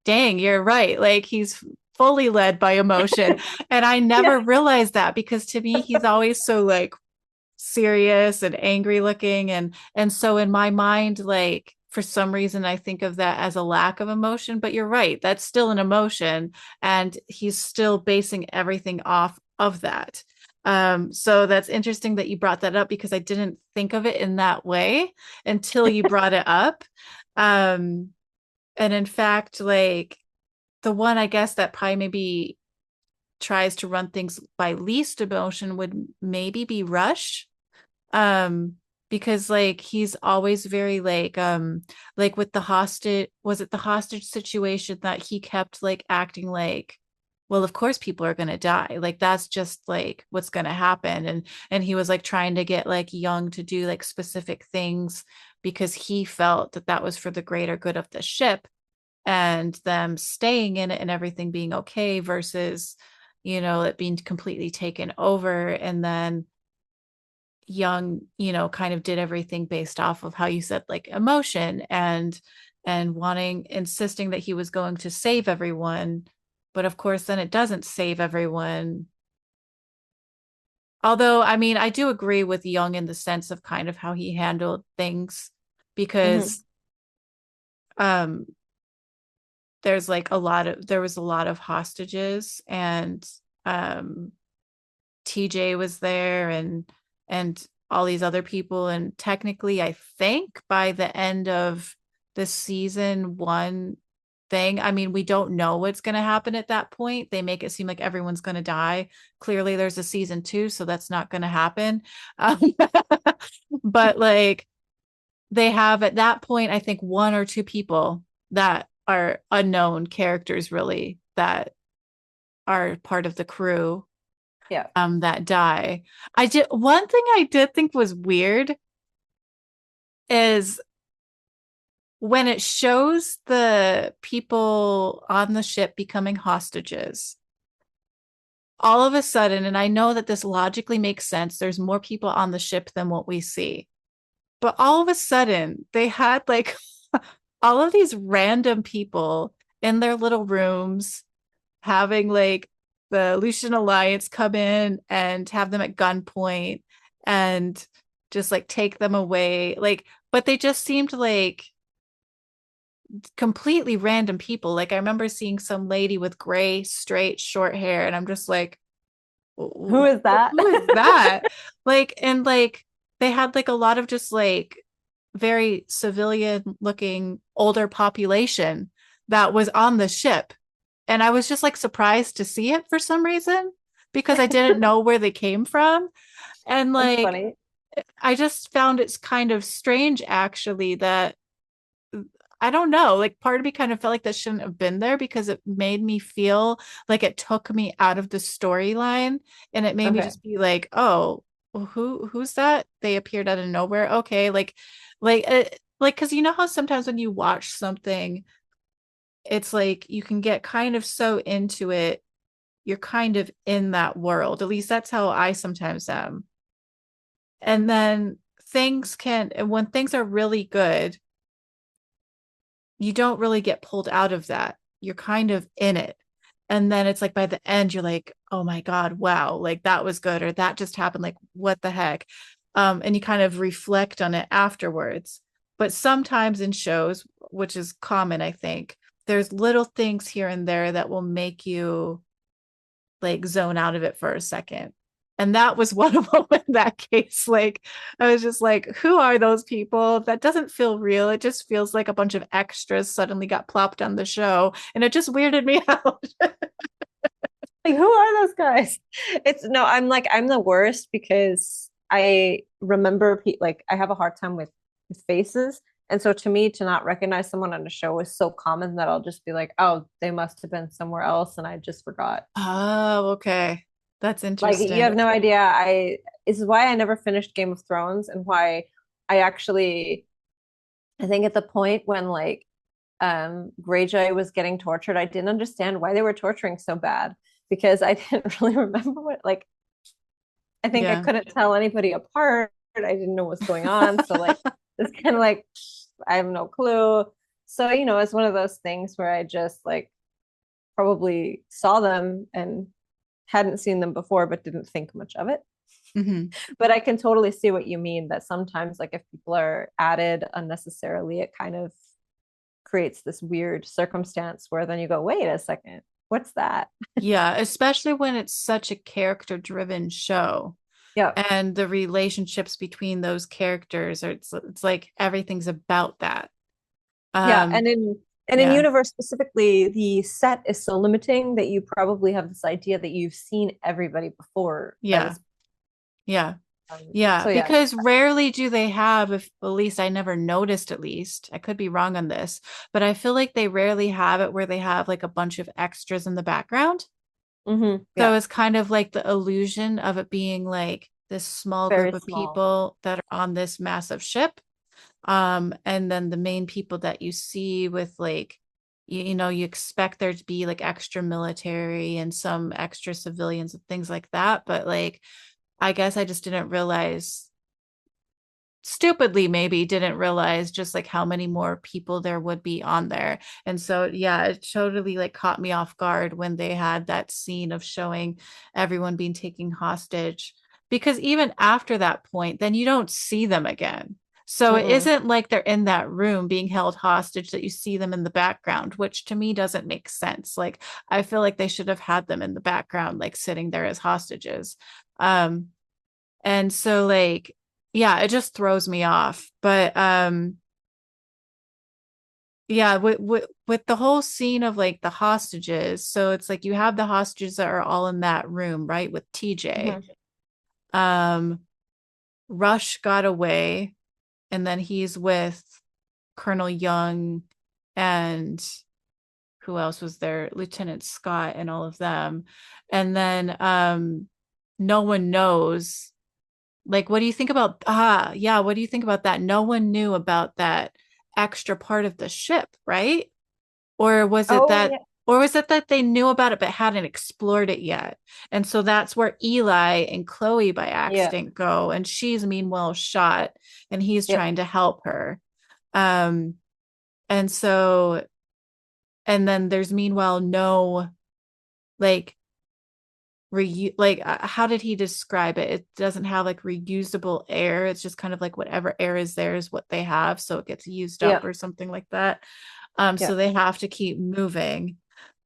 Dang, you're right. Like he's fully led by emotion. And I never Yeah. realized that because to me, he's always so like serious and angry looking. And so in my mind, like for some reason, I think of that as a lack of emotion. But you're right, that's still an emotion. And he's still basing everything off of that. So that's interesting that you brought that up because I didn't think of it in that way until you brought it up. Um, and in fact, like the one I guess that probably maybe tries to run things by least emotion would maybe be Rush. Um, because like he's always very like with the hostage, was it the hostage situation that he kept like acting like, well, of course people are gonna die. Like that's just like what's gonna happen. And he was like trying to get like Young to do like specific things because he felt that that was for the greater good of the ship and them staying in it and everything being okay versus, it being completely taken over. And then Young, kind of did everything based off of how you said, like emotion and insisting that he was going to save everyone. But of course, then it doesn't save everyone. Although, I mean, I do agree with Young in the sense of kind of how he handled things Mm-hmm. because um there was a lot of hostages and um TJ was there and all these other people and technically I think by the end of the season 1 thing, I mean we don't know what's going to happen at that point. They make it seem like everyone's going to die. Clearly there's a season 2, so that's not going to happen. Um, but like they have at that point I think 1 or 2 people that are unknown characters really that are part of the crew Yeah. that die. One thing I did think was weird is when it shows the people on the ship becoming hostages, all of a sudden, and I know that this logically makes sense, there's more people on the ship than what we see. But all of a sudden, they had like all of these random people in their little rooms having like the Lucian Alliance come in and have them at gunpoint and just like take them away. Like, but they just seemed like completely random people. Like I remember seeing some lady with gray, straight, short hair, and I'm just like, Who is that? who is that? Like, and like they had like a lot of just like very civilian looking older population that was on the ship. And I was just like surprised to see it for some reason because I didn't know where they came from. And That's like, funny. I just found it's kind of strange actually that I don't know, like part of me kind of felt like that shouldn't have been there because it made me feel like it took me out of the storyline and it made me Okay. just be like, oh, well, who's that? They appeared out of nowhere. Okay, like because you know how sometimes when you watch something, it's like you can get kind of so into it, you're kind of in that world. At least that's how I sometimes am. And then and when things are really good, you don't really get pulled out of that. You're kind of in it. And then it's like by the end, you're like, oh my God, wow, like that was good, or that just happened. Like, what the heck? And you kind of reflect on it afterwards. But sometimes in shows, which is common, I think, there's little things here and there that will make you like zone out of it for a second. And that was one of them in that case. Like, I was just like, who are those people? That doesn't feel real. It just feels like a bunch of extras suddenly got plopped on the show. And it just weirded me out. Like, who are those guys? It's no, I'm the worst because I remember like I have a hard time with faces. And so to me, to not recognize someone on a show is so common that I'll just be like, oh, they must have been somewhere else and I just forgot. Oh, okay. That's Like you have interesting. no idea. This is why I never finished Game of Thrones and why I actually I think at the point when like Greyjoy was getting tortured, I didn't understand why they were torturing so bad because I didn't really remember what like I think I Yeah. couldn't tell anybody apart. I didn't know what's going on. So like it's kind of like I have no clue. So, it's one of those things where I just like probably saw them and hadn't seen them before, but didn't think much of it. Mhm. But I can totally see what you mean that sometimes, like, if people are added unnecessarily, it kind of creates this weird circumstance where then you go, wait a second, what's that? Yeah, especially when it's such a character-driven show. Yeah. And the relationships between those characters are it's like everything's about that. Yeah. Um, And in yeah. universe specifically, the set is so limiting that you probably have this idea that you've seen everybody before that Yeah. is Yeah. Yeah, so yeah. because rarely do they have, if at least I never noticed, at least I could be wrong on this, but I feel like they rarely have it where they have like a bunch of extras in the background. So Yeah. it's kind of like the illusion of it being like this small group Very of small. people that are on this massive ship. And then the main people that you see with like, you expect there to be like extra military and some extra civilians and things like that. But like, I guess I just didn't realize, stupidly maybe didn't realize just like how many more people there would be on there. And so yeah, it totally like caught me off guard when they had that scene of showing everyone being taken hostage, because even after that point then you don't see them again. So it Mm-mm. isn't like they're in that room being held hostage that you see them in the background, which to me doesn't make sense. Like I feel like they should have had them in the background like sitting there as hostages. um and so like, yeah, it just throws me off. But yeah, with the whole scene of like the hostages, so it's like you have the hostages that are all in that room, right, with TJ. Mhm. Um Rush got away and then he's with Colonel Young and who else was there? Lieutenant Scott and all of them. And then no one knows. Like, what do you think about yeah, what do you think about that? No one knew about that extra part of the ship, right? Or was it Oh that yeah. or was it that they knew about it but hadn't explored it yet? And so that's where Eli and Chloe by Yeah. accident go, and she's meanwhile shot and he's Yeah. trying to help her. Um and so and then there's meanwhile no like how did he describe it? It doesn't have like reusable air. It's just kind of like whatever air is there is what they have, so it gets used up Yeah. or something like that. Yeah. So they have to keep moving.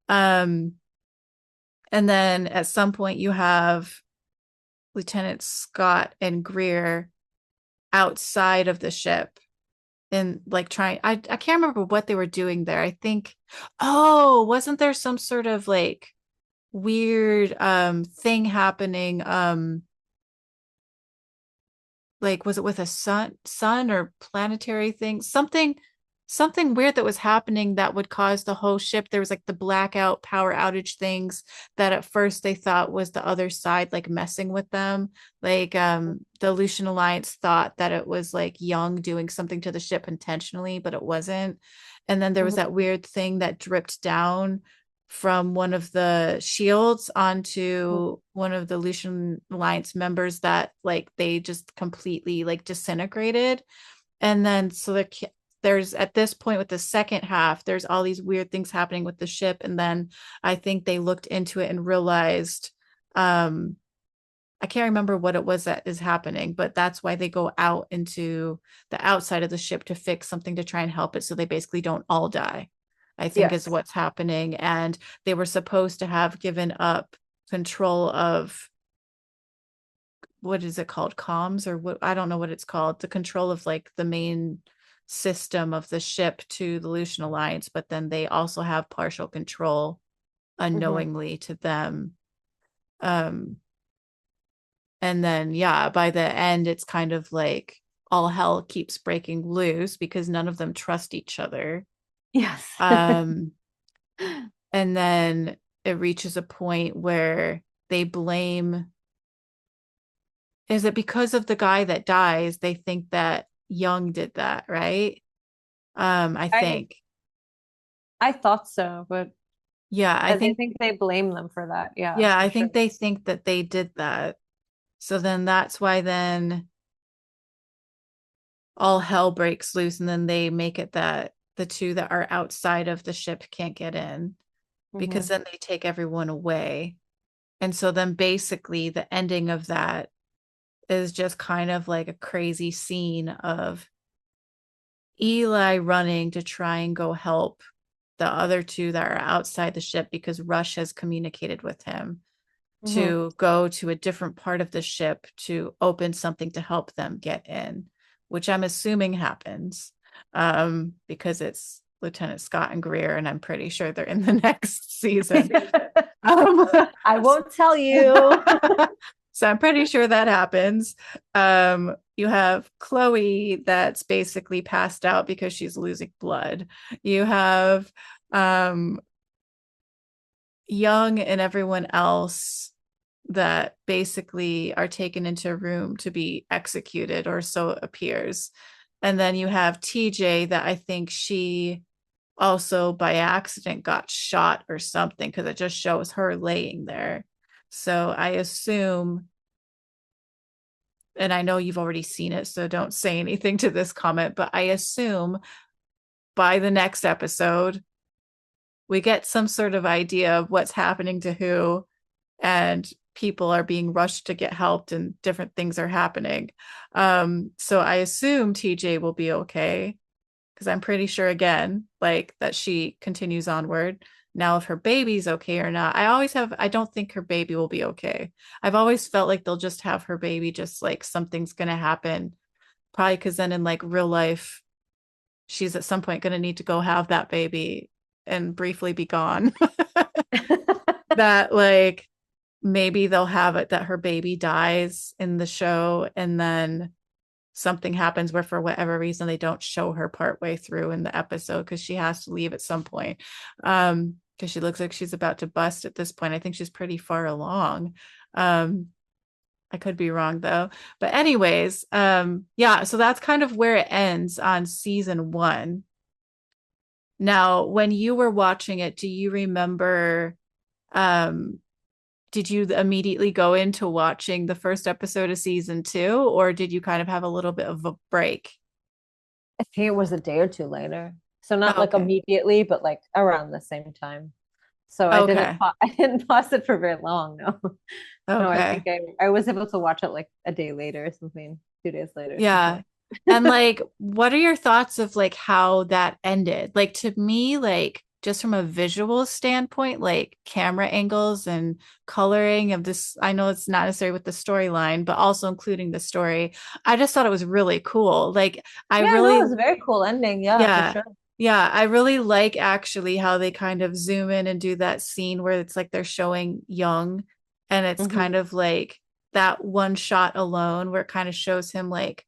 um and then at some point you have Lieutenant Scott and Greer outside of the ship and like trying, I can't remember what they were doing there. I think, oh, wasn't there some sort of like weird thing happening, like was it with a sun or planetary thing, something weird that was happening that would cause the whole ship. There was like the blackout power outage things that at first they thought was the other side like messing with them. Like the Lucian Alliance thought that it was like Young doing something to the ship intentionally, but it wasn't. And then there was Mhm. that weird thing that dripped down from one of the shields Mhm. onto one of the Lucian Alliance members that like they just completely like disintegrated. And then so there's at this point with the second half, there's all these weird things happening with the ship. And then I think they looked into it and realized, I can't remember what it was that is happening, but that's why they go out into the outside of the ship to fix something to try and help it. So they basically don't all die, I think is Yes. what's happening. And they were supposed to have given up control of, what is it called? Comms or what? I don't know what it's called. The control of like the main system of the ship to the Lucian Alliance, but then they also have partial control Mhm. unknowingly to them. Um, and then yeah, by the end it's kind of like all hell keeps breaking loose because none of them trust each other. Yes. um and then it reaches a point where they blame, is it because of the guy that dies, they think that Young did that, right? I I think, I thought so, but yeah, I they think, think they blame them for that. Yeah, yeah, I for sure. think they think that they did that. So then that's why then all hell breaks loose, and then they make it that the two that are outside of the ship can't get in because Hmm. then they take everyone away. And so then basically the ending of that is just kind of like a crazy scene of Eli running to try and go help the other two that are outside the ship because Rush has communicated with him Hmm. to go to a different part of the ship to open something to help them get in, which I'm assuming happens, because it's Lieutenant Scott and Greer, and I'm pretty sure they're in the next season. Um, I won't tell you. so I'm pretty sure that happens. You have Chloe that's basically passed out because she's losing blood. You have um, Young and everyone else that basically are taken into a room to be executed, or so it appears. And then you have TJ that I think she also by accident got shot or something because it just shows her laying there. So I assume, and I know you've already seen it, so don't say anything to this comment, but I assume by the next episode, we get some sort of idea of what's happening to who, and people are being rushed to get helped and different things are happening. So I assume TJ will be okay because I'm pretty sure again, like that she continues onward. Now, if her baby's okay or not, I don't think her baby will be okay. I've always felt like they'll just have her baby, just like something's going to happen. Probably because then in like real life, she's at some point going to need to go have that baby and briefly be gone. That like maybe they'll have it that her baby dies in the show and then something happens where for whatever reason they don't show her partway through in the episode because she has to leave at some point. Because she looks like she's about to bust at this point. I think she's pretty far along. I could be wrong though. But anyways, yeah, so that's kind of where it ends on season 1. Now, when you were watching it, do you remember um did you immediately go into watching the first episode of season 2, or did you kind of have a little bit of a break? I think it was a day or two later. So not like Okay. immediately, but like around the same time. So Okay. I didn't pause it for very long, no. No, I think Okay. I was able to watch it like a day later or something, 2 days later or something Yeah. And like, what are your thoughts of like how that ended? Like to me, like just from a visual standpoint, like camera angles and coloring of this, I know it's not necessarily with the storyline, but also including the story. I just thought it was really cool. Like I Yeah, no, it really, was a very cool ending. Yeah, for yeah. sure. Yeah, I really like actually how they kind of zoom in and do that scene where it's like they're showing young, and it's kind Hmm. of like that one shot alone where it kind of shows him like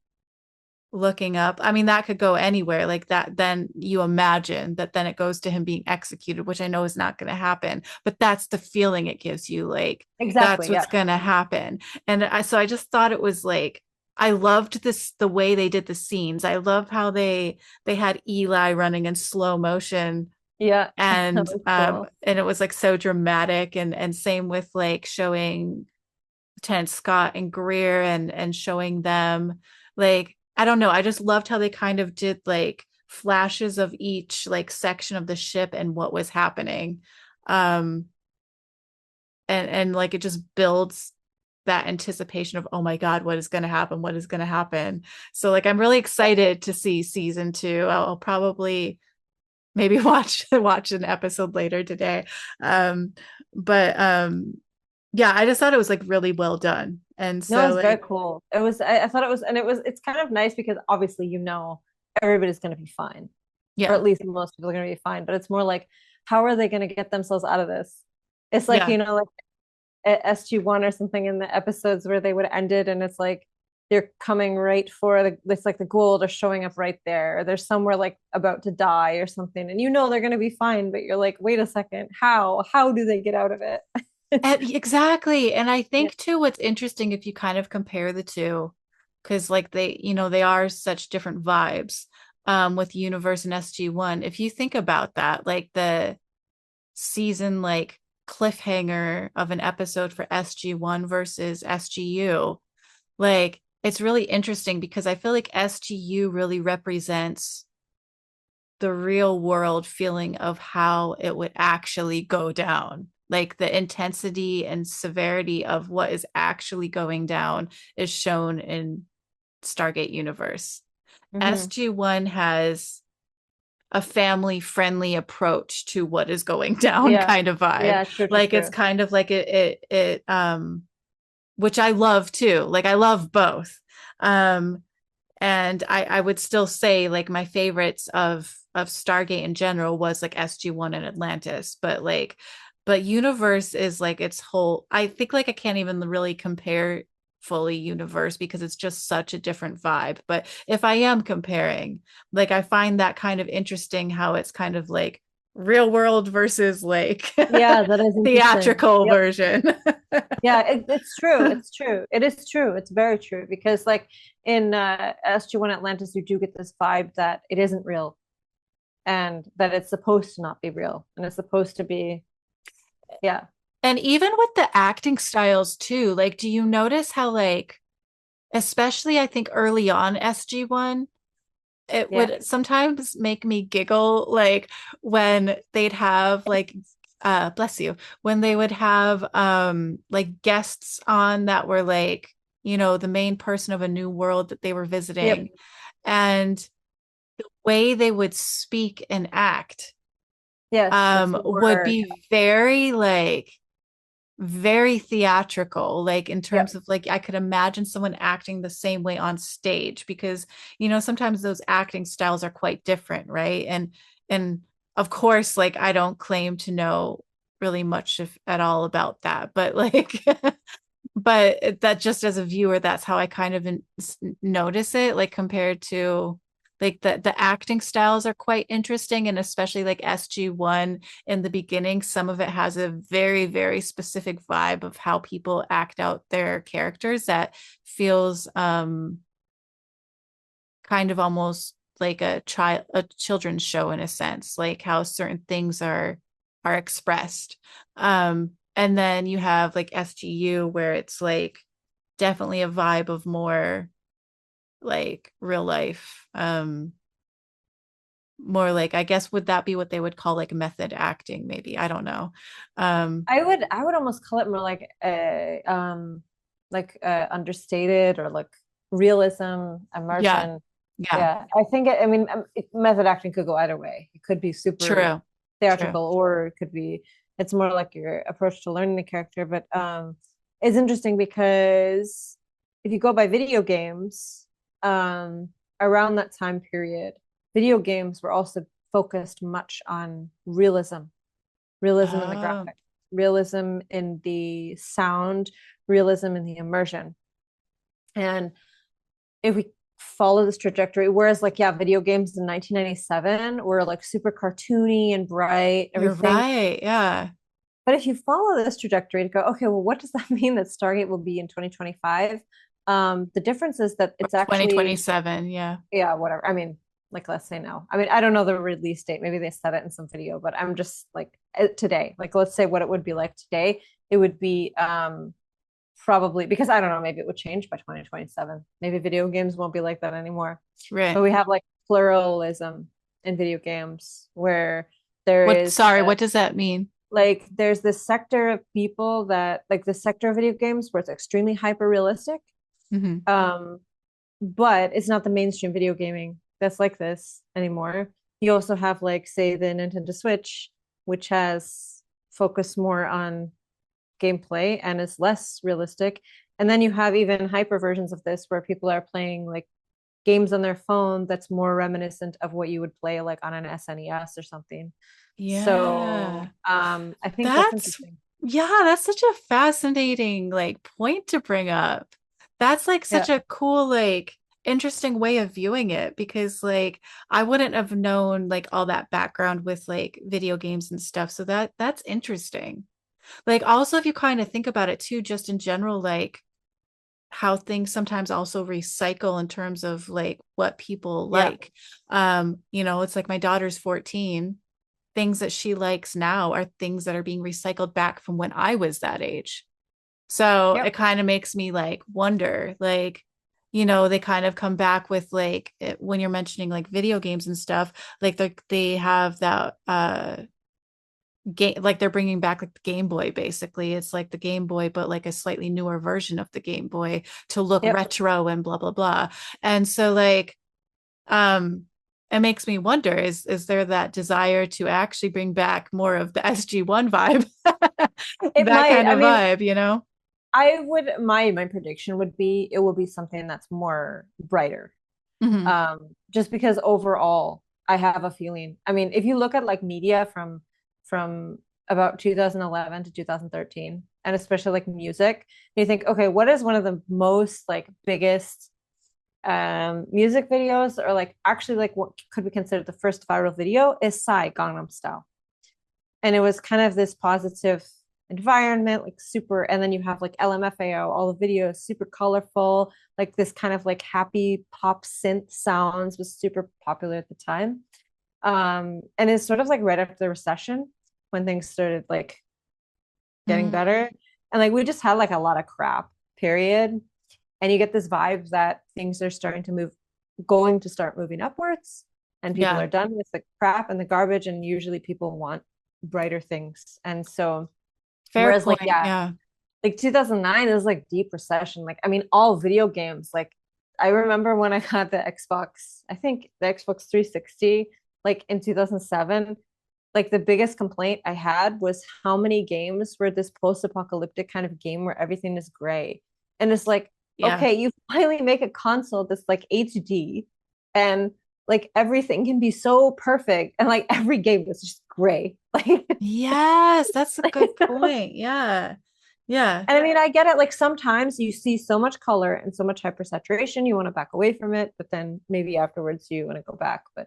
looking up. I mean, that could go anywhere like that. Then you imagine that then it goes to him being executed, which I know is not going to happen, but that's the feeling it gives you. Like that's Exactly. what's Yeah. going to happen. And so I just thought it was like, I loved this, the way they did the scenes. I love how they had Eli running in slow motion, Yeah. That was cool. and it was like so dramatic, and same with like showing Lieutenant Scott and Greer, and showing them like I don't know, I just loved how they kind of did like flashes of each like section of the ship and what was happening. Um and like it just builds that anticipation of oh my god, what is going to happen, what is going to happen. So like I'm really excited to see season 2. I'll probably maybe watch an episode later today. um but yeah, I just thought it was like really well done. And No, it so was very like cool. I thought it was, and it's kind of nice because obviously, everybody's going to be fine, or yeah, at least most people are going to be fine. But it's more like, how are they going to get themselves out of this? It's like, yeah, like SG1 or something in the episodes where they would have ended, and it's like they're coming right for it's like the gold are showing up right there. Or they're somewhere like about to die or something, and they're going to be fine, but you're like, wait a second, how do they get out of it? exactly. And I Yeah. think too, what's interesting if you kind of compare the two, because like they are such different vibes, with Universe and SG1. If you think about that, like the season like cliffhanger of an episode for SG1 versus SGU, like it's really interesting because I feel like SGU really represents the real world feeling of how it would actually go down. Like the intensity and severity of what is actually going down is shown in Stargate Universe. Hmm. SG1 has a family friendly approach to what is going down Yeah. kind of vibe. Yeah, true, true, Like it's true. kind of like it which I love too. Like I love both. Um and I would still say like my favorites of Stargate in general was like SG1 and Atlantis, but Universe is like its whole, I think like I can't even really compare fully Universe because it's just such a different vibe. But if I am comparing, like I find that kind of interesting how it's kind of like real world versus like Yeah, that is interesting. theatrical Yep. version. Yeah, it's true. It's true. It is true. It's very true because like in SG1 Atlantis, you do get this vibe that it isn't real and that it's supposed to not be real and it's supposed to be, yeah. And even with the acting styles too, like, do you notice how, like, especially I think early on SG1, it Yeah. would sometimes make me giggle, like when they'd have like, bless you, when they would have like guests on that were like, the main person of a new world that they were Yep. visiting, and the way they would speak and act Yes, that's the would word. be very like very theatrical, like in terms Yep. of like I could imagine someone acting the same way on stage because sometimes those acting styles are quite different, right? And of course, like I don't claim to know really much if at all about that, but like but that just as a viewer, that's how I kind of notice it, like compared to like the acting styles are quite interesting, and especially like SG1 in the beginning, some of it has a very, very specific vibe of how people act out their characters that feels kind of almost like a children's show in a sense, like how certain things are expressed. And then you have like SGU where it's like definitely a vibe of more like real life, more like, I guess, would that be what they would call like method acting, maybe? I don't know. I would almost call it more like understated or like realism, Yeah, immersion. yeah, Yeah, I think I mean method acting could go either way. It could be super true, true. theatrical, or it could be it's more like your approach to learning the character. But it's interesting because if you go by video games, around that time period, video games were also focused much on realism in the Oh, graphic, realism in the sound, realism in the immersion. And if we follow this trajectory, whereas like yeah, video games in 1997 were like super cartoony and bright, you're everything. right. Yeah. But if you follow this trajectory to go, okay, well, what does that mean that Stargate will be in 2025? The difference is that it's actually 2027. Yeah. yeah, whatever. I mean, like let's say now. I mean, I don't know the release date. Maybe they said it in some video, but I'm just like today. Like let's say what it would be like today. It would be probably because I don't know, maybe it would change by 2027. Maybe video games won't be like that anymore. But Right. we have like pluralism in video games where there What, is sorry, what does that mean? like there's this sector of people that like the sector of video games where it's extremely hyper realistic. Hmm. Um, but it's not the mainstream video gaming that's like this anymore. You also have like say the Nintendo Switch, which has focused more on gameplay and is less realistic. And then you have even hyper versions of this where people are playing like games on their phone that's more reminiscent of what you would play like on an SNES or something. So Yeah. I think that's That's, interesting. yeah, that's such a fascinating like point to bring up. That's like Yeah. such a cool, like interesting way of viewing it, because like I wouldn't have known like all that background with like video games and stuff. So that's interesting. Like also if you kind of think about it too, just in general, like how things sometimes also recycle in terms of like what people Yeah. like. It's like my daughter's 14. Things that she likes now are things that are being recycled back from when I was that age. So Yep. it kind of makes me like wonder, like, they kind of come back with like when you're mentioning like video games and stuff, like they have that game, like they're bringing back like the Game Boy. Basically it's like the Game Boy but like a slightly newer version of the Game Boy to look Yep. retro and blah blah blah. And so like um it makes me wonder, is there that desire to actually bring back more of the SG1 vibe? It That might. kind I of mean, vibe? I would my prediction would be it will be something that's more brighter. Hmm. Just because overall I have a feeling. I mean, if you look at like media from about 2011 to 2013, and especially like music, you think, okay, what is one of the most like biggest music videos, or like actually like what could be considered the first viral video is Psy Gangnam Style. And it was kind of this positive environment, like super. And then you have like LMFAO, all the videos super colorful, like this kind of like happy pop synth sounds was super popular at the time. And it's sort of like right after the recession when things started like getting Mm, better, and like we just had like a lot of crap period, and you get this vibe that things are starting to move, going to start moving upwards, and people yeah, are done with the crap and the garbage, and usually people want brighter things. And so fair whereas like point. yeah, Yeah. like 2009 is like deep recession, like I mean all video games, like I remember when I got the Xbox, I think the Xbox 360 like in 2007, like the biggest complaint I had was how many games were this post-apocalyptic kind of game where everything is gray. And it's like, Yeah. okay, you finally make a console that's like HD, and like everything can be so perfect, and like every game was just gray. Like Yes, that's a good point. Yeah. Yeah. And I mean, I get it. Like sometimes you see so much color and so much hypersaturation, you want to back away from it, but then maybe afterwards you want to go back. But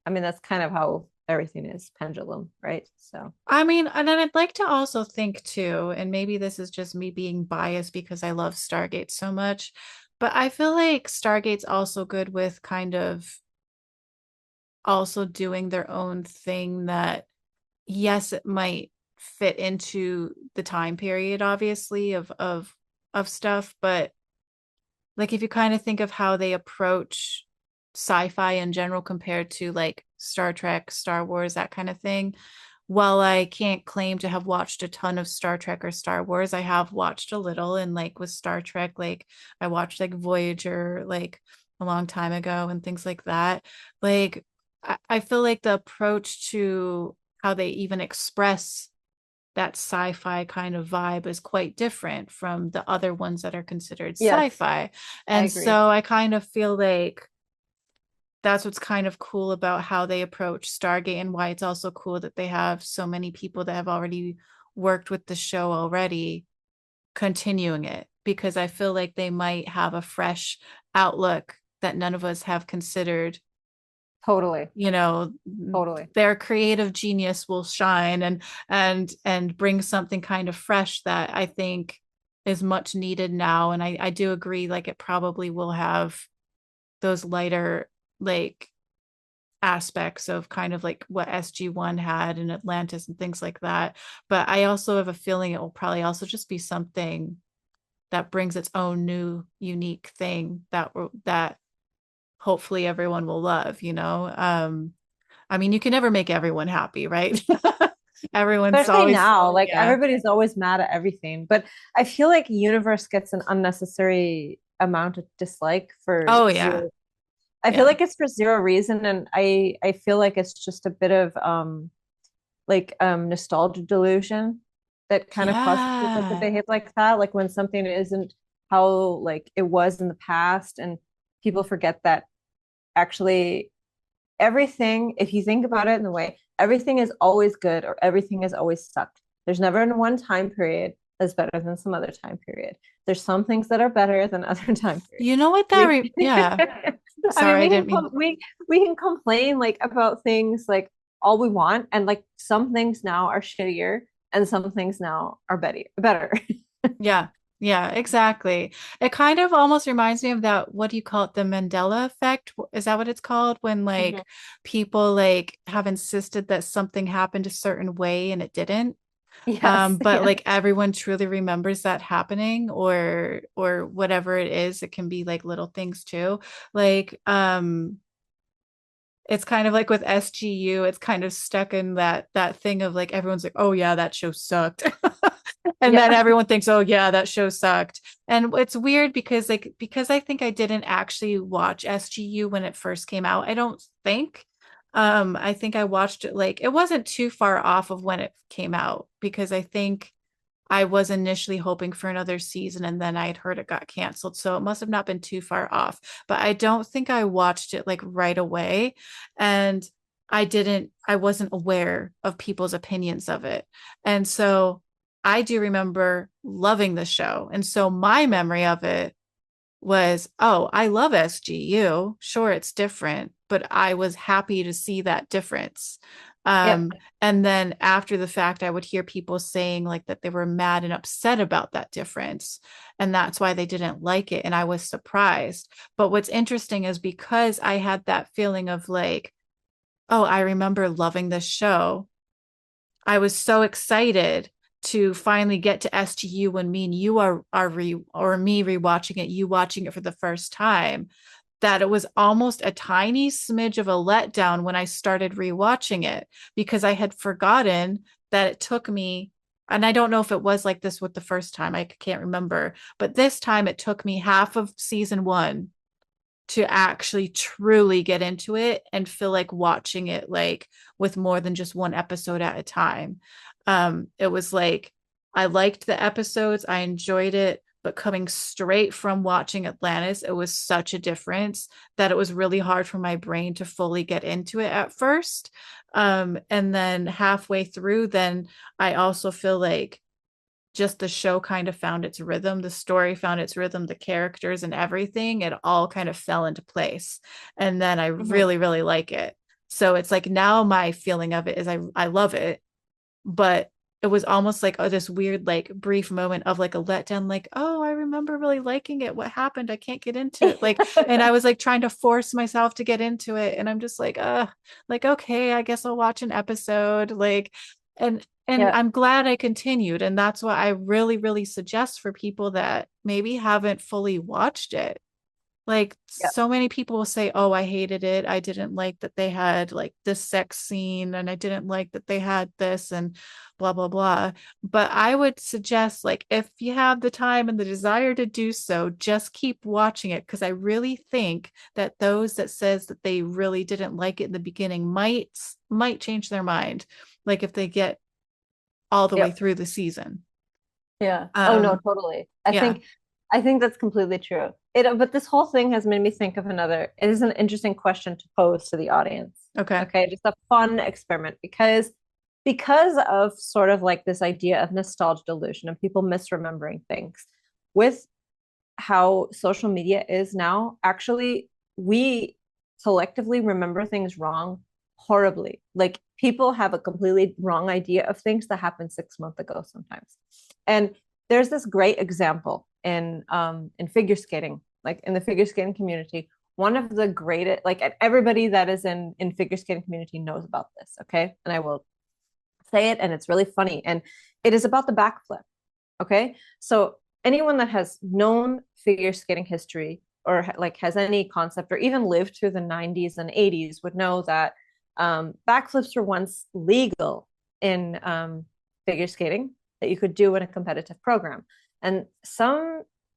I mean, that's kind of how everything is pendulum, right? So I mean, and then I'd like to also think too, and maybe this is just me being biased because I love Stargate so much, but I feel like Stargate's also good with kind of also doing their own thing that, yes, it might fit into the time period, obviously, of stuff, but like if you kind of think of how they approach sci-fi in general compared to like Star Trek, Star Wars, that kind of thing. While I can't claim to have watched a ton of Star Trek or Star Wars, I have watched a little. And like with Star Trek, like I watched like Voyager like a long time ago and things like that. Like I feel like the approach to how they even express that sci-fi kind of vibe is quite different from the other ones that are considered yes, sci-fi. I And agree. so I kind of feel like that's what's kind of cool about how they approach Stargate and why it's also cool that they have so many people that have already worked with the show already continuing it, because I feel like they might have a fresh outlook that none of us have considered. Totally. You know, Totally. their creative genius will shine and bring something kind of fresh that I think is much needed now. And I do agree, like it probably will have those lighter like aspects of kind of like what SG1 had in Atlantis and things like that. But I also have a feeling it will probably also just be something that brings its own new unique thing that hopefully everyone will love, you know. I mean, you can never make everyone happy, right? Everyone's Especially always, now, like yeah. everybody's always mad at everything. But I feel like Universe gets an unnecessary amount of dislike for Oh yeah. zero. I feel Yeah. like it's for zero reason, and I feel like it's just a bit of nostalgia delusion that kind of causes people to Yeah. behave like that. Like when something isn't how like it was in the past, and people forget that actually everything, if you think about it in the way, everything is always good or everything is always sucked. There's never in one time period that's better than some other time period. There's some things that are better than other time periods. You know what that We, yeah. I mean, Sorry, I didn't mean. we can complain like about things like all we want, and like some things now are shittier, and some things now are better. Yeah. Yeah, exactly. It kind of almost reminds me of that, what do you call it? The Mandela effect? Is that what it's called? When Mhm. like people like have insisted that something happened a certain way and it didn't. Yes, But yes. like everyone truly remembers that happening, or whatever it is. It can be like little things too. Like it's kind of like with SGU, it's kind of stuck in that thing of like everyone's like, oh yeah, that show sucked. And then Yeah. everyone thinks, oh yeah, that show sucked. And it's weird because I think I didn't actually watch SGU when it first came out. I don't think. I think I watched it like it wasn't too far off of when it came out, because I think I was initially hoping for another season and then I'd heard it got canceled. So it must have not been too far off. But I don't think I watched it like right away. And I wasn't aware of people's opinions of it. And so I do remember loving the show. And so my memory of it was, oh, I love SGU. Sure, it's different, but I was happy to see that difference. Yep. And then after the fact, I would hear people saying like that they were mad and upset about that difference. And that's why they didn't like it. And I was surprised. But what's interesting is because I had that feeling of like, oh, I remember loving this show. I was so excited to finally get to SGU when me and you or me rewatching it, you watching it for the first time, that it was almost a tiny smidge of a letdown when I started rewatching it, because I had forgotten that it took me, and I don't know if it was like this with the first time, I can't remember, but this time it took me half of season one to actually truly get into it and feel like watching it like with more than just one episode at a time. It was like I liked the episodes, I enjoyed it, but coming straight from watching Atlantis, it was such a difference that it was really hard for my brain to fully get into it at first. And then halfway through, then I also feel like just the show kind of found its rhythm, the story found its rhythm, the characters and everything, it all kind of fell into place. And then I Mhm. really, really like it. So it's like now my feeling of it is I love it, but it was almost like this weird like brief moment of like a letdown, like, oh, I remember really liking it, what happened, I can't get into it, like, and I was like trying to force myself to get into it, and I'm just like, okay, I guess I'll watch an episode, like, and Yeah. I'm glad I continued, and that's what I really, really suggest for people that maybe haven't fully watched it. Like, Yeah. so many people will say, oh, I hated it. I didn't like that they had like this sex scene, and I didn't like that they had this, and blah, blah, blah. But I would suggest, like, if you have the time and the desire to do so, just keep watching it. Because I really think that those that says that they really didn't like it in the beginning might change their mind. Like if they get all the way Yep. through the season. Yeah. Oh no, Um, totally. yeah. I think that's completely true. But this whole thing has made me think of another. It is an interesting question to pose to the audience. Okay. Okay, just a fun experiment because of sort of like this idea of nostalgia delusion and people misremembering things. With how social media is now, actually, we collectively remember things wrong horribly. Like people have a completely wrong idea of things that happened 6 months ago sometimes. And there's this great example in figure skating, like in the figure skating community. One of the greatest, like everybody that is in figure skating community knows about this. Okay, and I will say it, and it's really funny, and it is about the backflip. Okay, so anyone that has known figure skating history or like has any concept or even lived through the 90s and 80s would know that backflips were once legal in figure skating, that you could do in a competitive program. And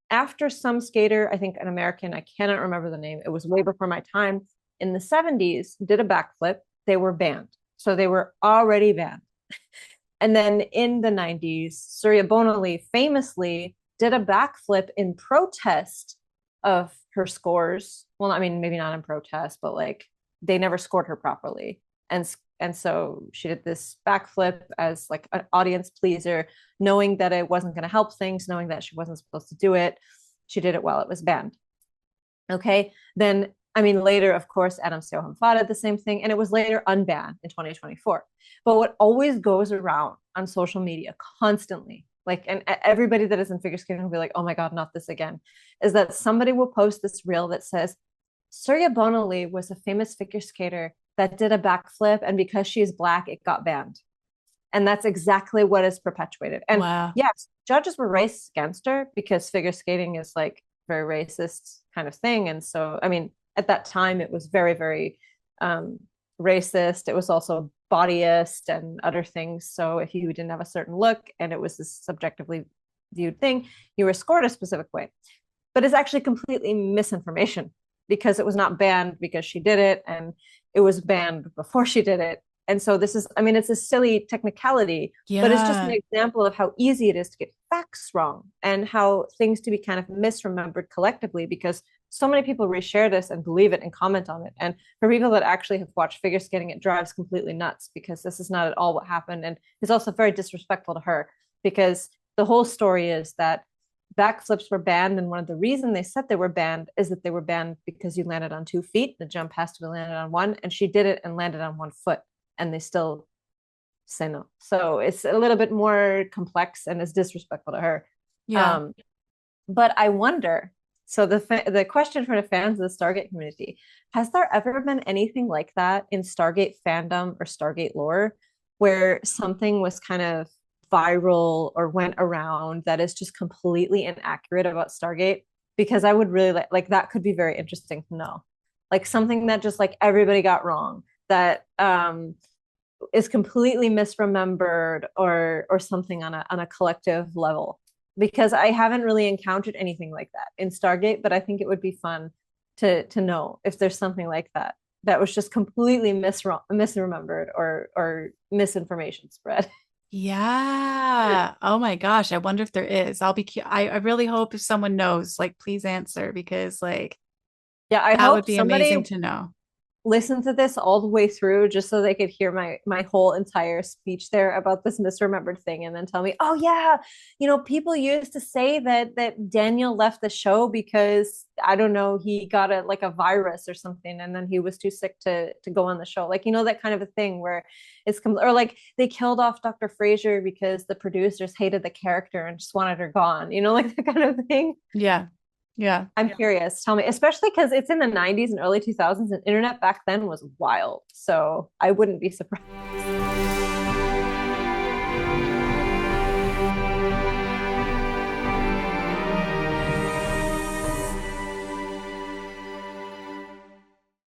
after some skater, I think an American, I cannot remember the name, it was way before my time, in the 70s, did a backflip, they were banned. So they were already banned. And then in the 90s, Surya Bonali famously did a backflip in protest of her scores. Well, I mean, maybe not in protest, but like they never scored her properly. And so she did this backflip as like an audience pleaser, knowing that it wasn't going to help things, knowing that she wasn't supposed to do it. She did it while it was banned. Okay. Then, I mean, later, of course, Adam Seohan did the same thing, and it was later unbanned in 2024. But what always goes around on social media constantly, like, and everybody that is in figure skating will be like, oh my God, not this again, is that somebody will post this reel that says, Surya Bonali was a famous figure skater that did a backflip, and because she is Black, it got banned. And that's exactly what is perpetuated. And Wow. yes, judges were racist against her because figure skating is like very racist kind of thing. And so, I mean, at that time, it was very, very racist. It was also bodyist and other things. So if you didn't have a certain look and it was this subjectively viewed thing, you were scored a specific way. But it's actually completely misinformation because it was not banned because she did it, and it was banned before she did it. And so this is, I mean, it's a silly technicality, but it's just an Yeah. example of how easy it is to get facts wrong and how things to be kind of misremembered collectively because so many people reshare this and believe it and comment on it. And for people that actually have watched figure skating, it drives completely nuts because this is not at all what happened. And it's also very disrespectful to her because the whole story is that backflips were banned, and one of the reasons they said they were banned is that they were banned because you landed on 2 feet. The jump has to be landed on one, and she did it and landed on 1 foot, and they still say no. So it's a little bit more complex and it's disrespectful to her. Yeah. Um, but I wonder. So the question for the fans of the Stargate community: has there ever been anything like that in Stargate fandom or Stargate lore, where something was kind of viral or went around that is just completely inaccurate about Stargate? Because I would really like that could be very interesting to know, like something that just like everybody got wrong that is completely misremembered or something on a collective level, because I haven't really encountered anything like that in Stargate, but I think it would be fun to know if there's something like that that was just completely misremembered or misinformation spread. Yeah. Oh my gosh. I wonder if there is. I really hope if someone knows, like, please answer because, like, Yeah, I that would hope be amazing somebody to know. listen to this all the way through just so they could hear my whole entire speech there about this misremembered thing, and then tell me, oh yeah, people used to say that Daniel left the show because I don't know, he got a virus or something, and then he was too sick to go on the show, like that kind of a thing where or like they killed off Dr. Frasier because the producers hated the character and just wanted her gone, like that kind of thing. Yeah. Yeah. I'm curious. Tell me, especially because it's in the 90s and early 2000s, and internet back then was wild. So I wouldn't be surprised.